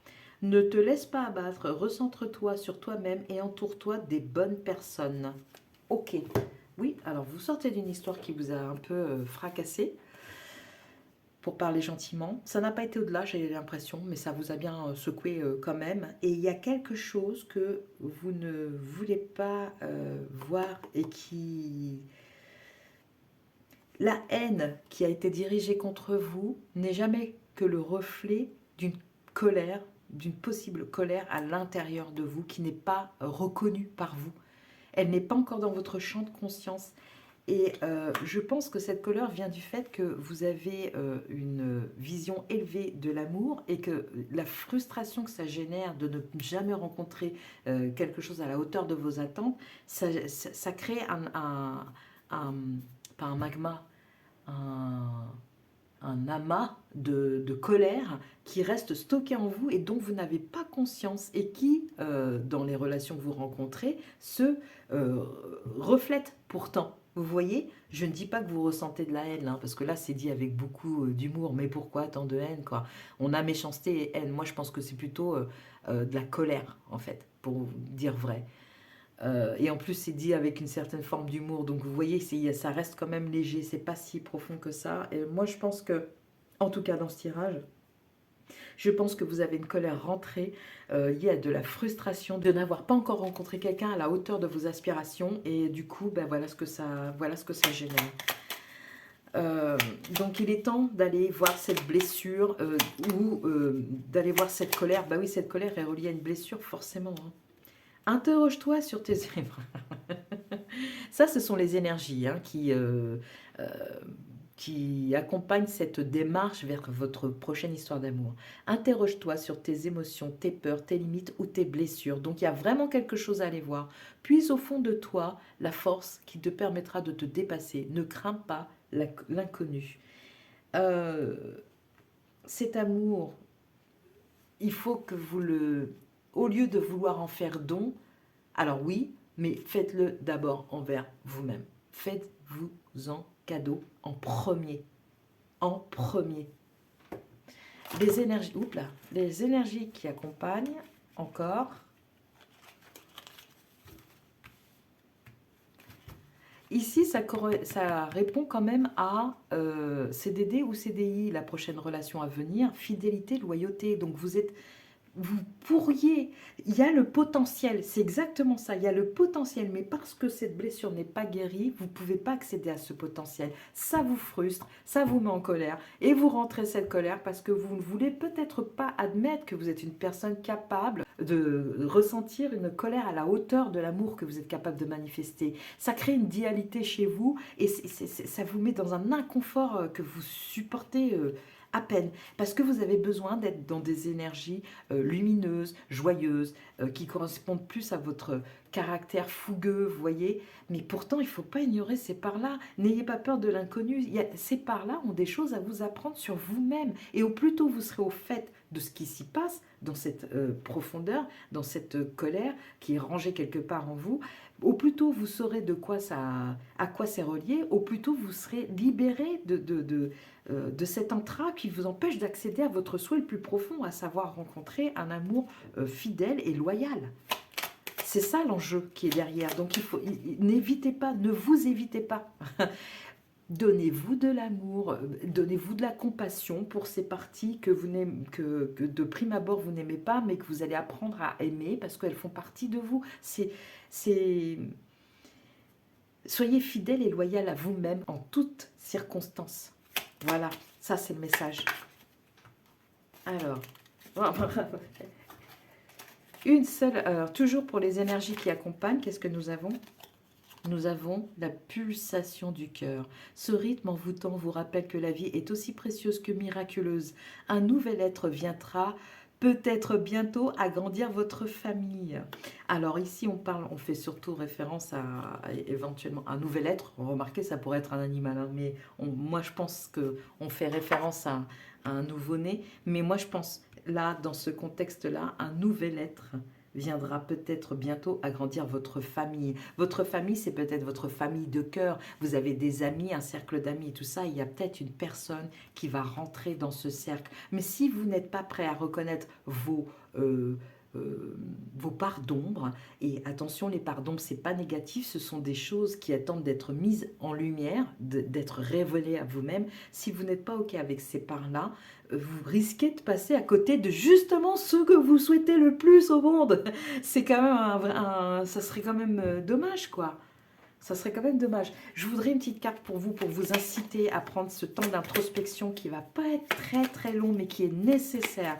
Ne te laisse pas abattre, recentre-toi sur toi-même et entoure-toi des bonnes personnes. Ok. Oui, alors vous sortez d'une histoire qui vous a un peu fracassé, pour parler gentiment. Ça n'a pas été au-delà, j'ai l'impression, mais ça vous a bien secoué quand même. Et il y a quelque chose que vous ne voulez pas voir et qui... La haine qui a été dirigée contre vous n'est jamais que le reflet d'une colère, d'une possible colère à l'intérieur de vous qui n'est pas reconnue par vous. Elle n'est pas encore dans votre champ de conscience. Et je pense que cette colère vient du fait que vous avez une vision élevée de l'amour et que la frustration que ça génère de ne jamais rencontrer quelque chose à la hauteur de vos attentes, ça crée pas un magma, un amas de colère qui reste stocké en vous et dont vous n'avez pas conscience et qui, dans les relations que vous rencontrez, se reflète pourtant. Vous voyez, je ne dis pas que vous ressentez de la haine, hein, parce que là, c'est dit avec beaucoup d'humour. Mais pourquoi tant de haine, quoi? On a méchanceté et haine. Moi, je pense que c'est plutôt de la colère, en fait, pour dire vrai. Et en plus, c'est dit avec une certaine forme d'humour. Donc, vous voyez, ça reste quand même léger. C'est pas si profond que ça. Et moi, je pense que, en tout cas dans ce tirage, je pense que vous avez une colère rentrée liée à de la frustration de n'avoir pas encore rencontré quelqu'un à la hauteur de vos aspirations. Et du coup, ben, voilà ce que ça génère. Donc il est temps d'aller voir cette blessure ou d'aller voir cette colère. Bah oui, cette colère est reliée à une blessure forcément, hein. Interroge-toi sur tes... Ça, ce sont les énergies hein, qui accompagnent cette démarche vers votre prochaine histoire d'amour. Interroge-toi sur tes émotions, tes peurs, tes limites ou tes blessures. Donc, il y a vraiment quelque chose à aller voir. Puise au fond de toi la force qui te permettra de te dépasser. Ne crains pas l'inconnu. Cet amour, il faut que vous le... Au lieu de vouloir en faire don, alors oui, mais faites-le d'abord envers vous-même. Faites-vous-en cadeau en premier. En premier. Les énergies, les énergies qui accompagnent encore. Ici, ça répond quand même à CDD ou CDI, la prochaine relation à venir, fidélité, loyauté. Donc vous pourriez, il y a le potentiel, c'est exactement ça, il y a le potentiel, mais parce que cette blessure n'est pas guérie, vous ne pouvez pas accéder à ce potentiel. Ça vous frustre, ça vous met en colère, et vous rentrez cette colère parce que vous ne voulez peut-être pas admettre que vous êtes une personne capable de ressentir une colère à la hauteur de l'amour que vous êtes capable de manifester. Ça crée une dualité chez vous, et ça vous met dans un inconfort que vous supportez à peine, parce que vous avez besoin d'être dans des énergies lumineuses, joyeuses, qui correspondent plus à votre caractère fougueux, vous voyez. Mais pourtant, il ne faut pas ignorer ces parts-là. N'ayez pas peur de l'inconnu. Ces parts-là ont des choses à vous apprendre sur vous-même. Et au plus tôt vous serez au fait de ce qui s'y passe, dans cette profondeur, dans cette colère qui est rangée quelque part en vous, au plus tôt vous saurez à quoi c'est relié, au plus tôt vous serez libéré de cette entrave qui vous empêche d'accéder à votre souhait le plus profond, à savoir rencontrer un amour fidèle et loyal. C'est ça l'enjeu qui est derrière. Donc n'évitez pas, ne vous évitez pas. Donnez-vous de l'amour, donnez-vous de la compassion pour ces parties que de prime abord vous n'aimez pas, mais que vous allez apprendre à aimer parce qu'elles font partie de vous. Soyez fidèle et loyal à vous-même en toutes circonstances. Voilà, ça c'est le message. Alors, toujours pour les énergies qui accompagnent, qu'est-ce que nous avons? nous avons la pulsation du cœur. Ce rythme envoûtant vous rappelle que la vie est aussi précieuse que miraculeuse. Un nouvel être viendra peut-être bientôt agrandir votre famille. Alors ici, on fait surtout référence à éventuellement un nouvel être. Remarquez, ça pourrait être un animal, hein, mais moi je pense que on fait référence à un nouveau-né. Mais moi je pense là, dans ce contexte-là, un nouvel être viendra peut-être bientôt agrandir votre famille. Votre famille, c'est peut-être votre famille de cœur. Vous avez des amis, un cercle d'amis et tout ça. Il y a peut-être une personne qui va rentrer dans ce cercle. Mais si vous n'êtes pas prêt à reconnaître vos parts d'ombre, et attention, les parts d'ombre, c'est pas négatif, ce sont des choses qui attendent d'être mises en lumière, d'être révélées à vous-même. Si vous n'êtes pas OK avec ces parts-là, vous risquez de passer à côté de justement ce que vous souhaitez le plus au monde. C'est quand même ça serait quand même dommage, quoi. Ça serait quand même dommage. Je voudrais une petite carte pour vous inciter à prendre ce temps d'introspection qui va pas être très très long, mais qui est nécessaire.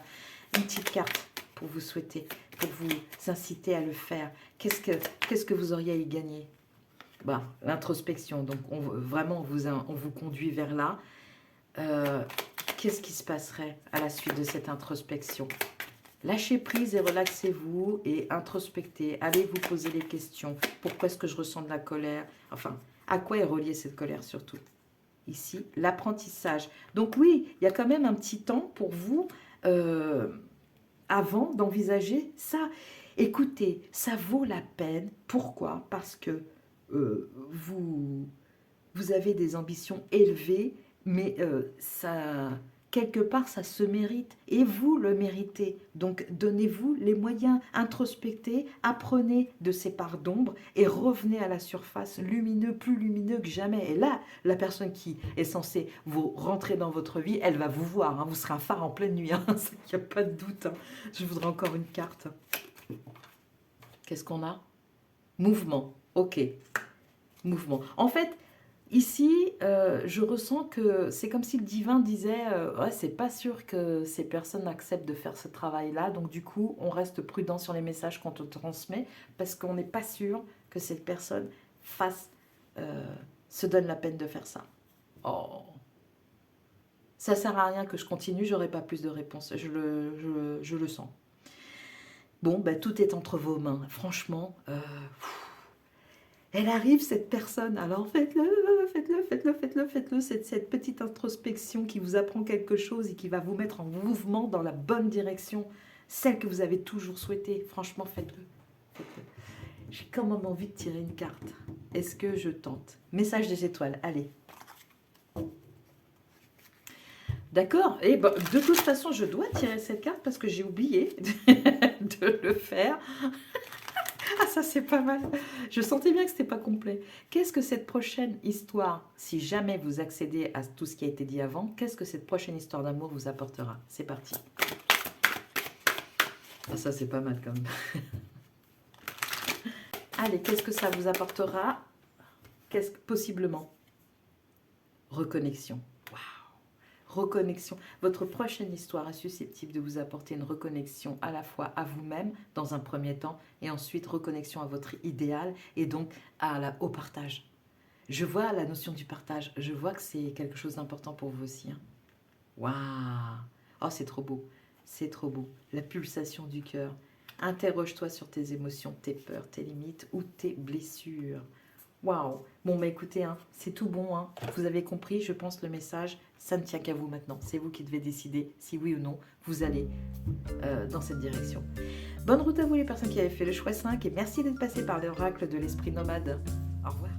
Une petite carte pour vous souhaiter, pour vous inciter à le faire. Qu'est-ce que vous auriez à y gagner? Bah, l'introspection. Donc, vraiment, on vous conduit vers là. Qu'est-ce qui se passerait à la suite de cette introspection? Lâchez prise et relaxez-vous et introspectez. Allez vous poser les questions. Pourquoi est-ce que je ressens de la colère? Enfin, à quoi est reliée cette colère surtout? Ici, l'apprentissage. Donc oui, il y a quand même un petit temps pour vous avant d'envisager ça. Écoutez, ça vaut la peine. Pourquoi? Parce que vous avez des ambitions élevées, mais quelque part, ça se mérite. Et vous le méritez. Donc, donnez-vous les moyens, introspectez, apprenez de ces parts d'ombre et revenez à la surface, lumineux, plus lumineux que jamais. Et là, la personne qui est censée vous rentrer dans votre vie, elle va vous voir. Hein. Vous serez un phare en pleine nuit. Hein. Il n'y a pas de doute. Hein. Je voudrais encore une carte. Qu'est-ce qu'on a? Mouvement. Ok. Mouvement. En fait, ici, je ressens que c'est comme si le divin disait ouais, c'est pas sûr que ces personnes acceptent de faire ce travail-là, donc du coup, on reste prudent sur les messages qu'on te transmet parce qu'on n'est pas sûr que cette personne se donne la peine de faire ça. Oh, ça sert à rien que je continue, j'aurai pas plus de réponses, je le sens. Bon, ben, tout est entre vos mains, franchement. Elle arrive, cette personne, alors faites-le, faites-le, faites-le, faites-le, faites-le, cette petite introspection qui vous apprend quelque chose et qui va vous mettre en mouvement dans la bonne direction, celle que vous avez toujours souhaitée. Franchement, faites-le, faites-le. J'ai quand même envie de tirer une carte. Est-ce que je tente? Message des étoiles, allez. D'accord, et ben, de toute façon, je dois tirer cette carte parce que j'ai oublié de le faire. Ah, ça c'est pas mal. Je sentais bien que c'était pas complet. Qu'est-ce que cette prochaine histoire, si jamais vous accédez à tout ce qui a été dit avant, qu'est-ce que cette prochaine histoire d'amour vous apportera? C'est parti. Ah, ça c'est pas mal quand même. Allez, qu'est-ce que ça vous apportera? Qu'est-ce que possiblement? Reconnexion. Reconnexion. Votre prochaine histoire est susceptible de vous apporter une reconnexion à la fois à vous-même dans un premier temps et ensuite reconnexion à votre idéal et donc au partage. Je vois la notion du partage. Je vois que c'est quelque chose d'important pour vous aussi. Hein. Waouh! Oh, c'est trop beau. C'est trop beau. La pulsation du cœur. Interroge-toi sur tes émotions, tes peurs, tes limites ou tes blessures. Waouh! Bon, bah écoutez, hein, c'est tout bon. Hein. Vous avez compris, je pense, le message. Ça ne tient qu'à vous maintenant. C'est vous qui devez décider si oui ou non vous allez dans cette direction. Bonne route à vous les personnes qui avaient fait le choix 5 et merci d'être passé par l'oracle de l'esprit nomade. Au revoir.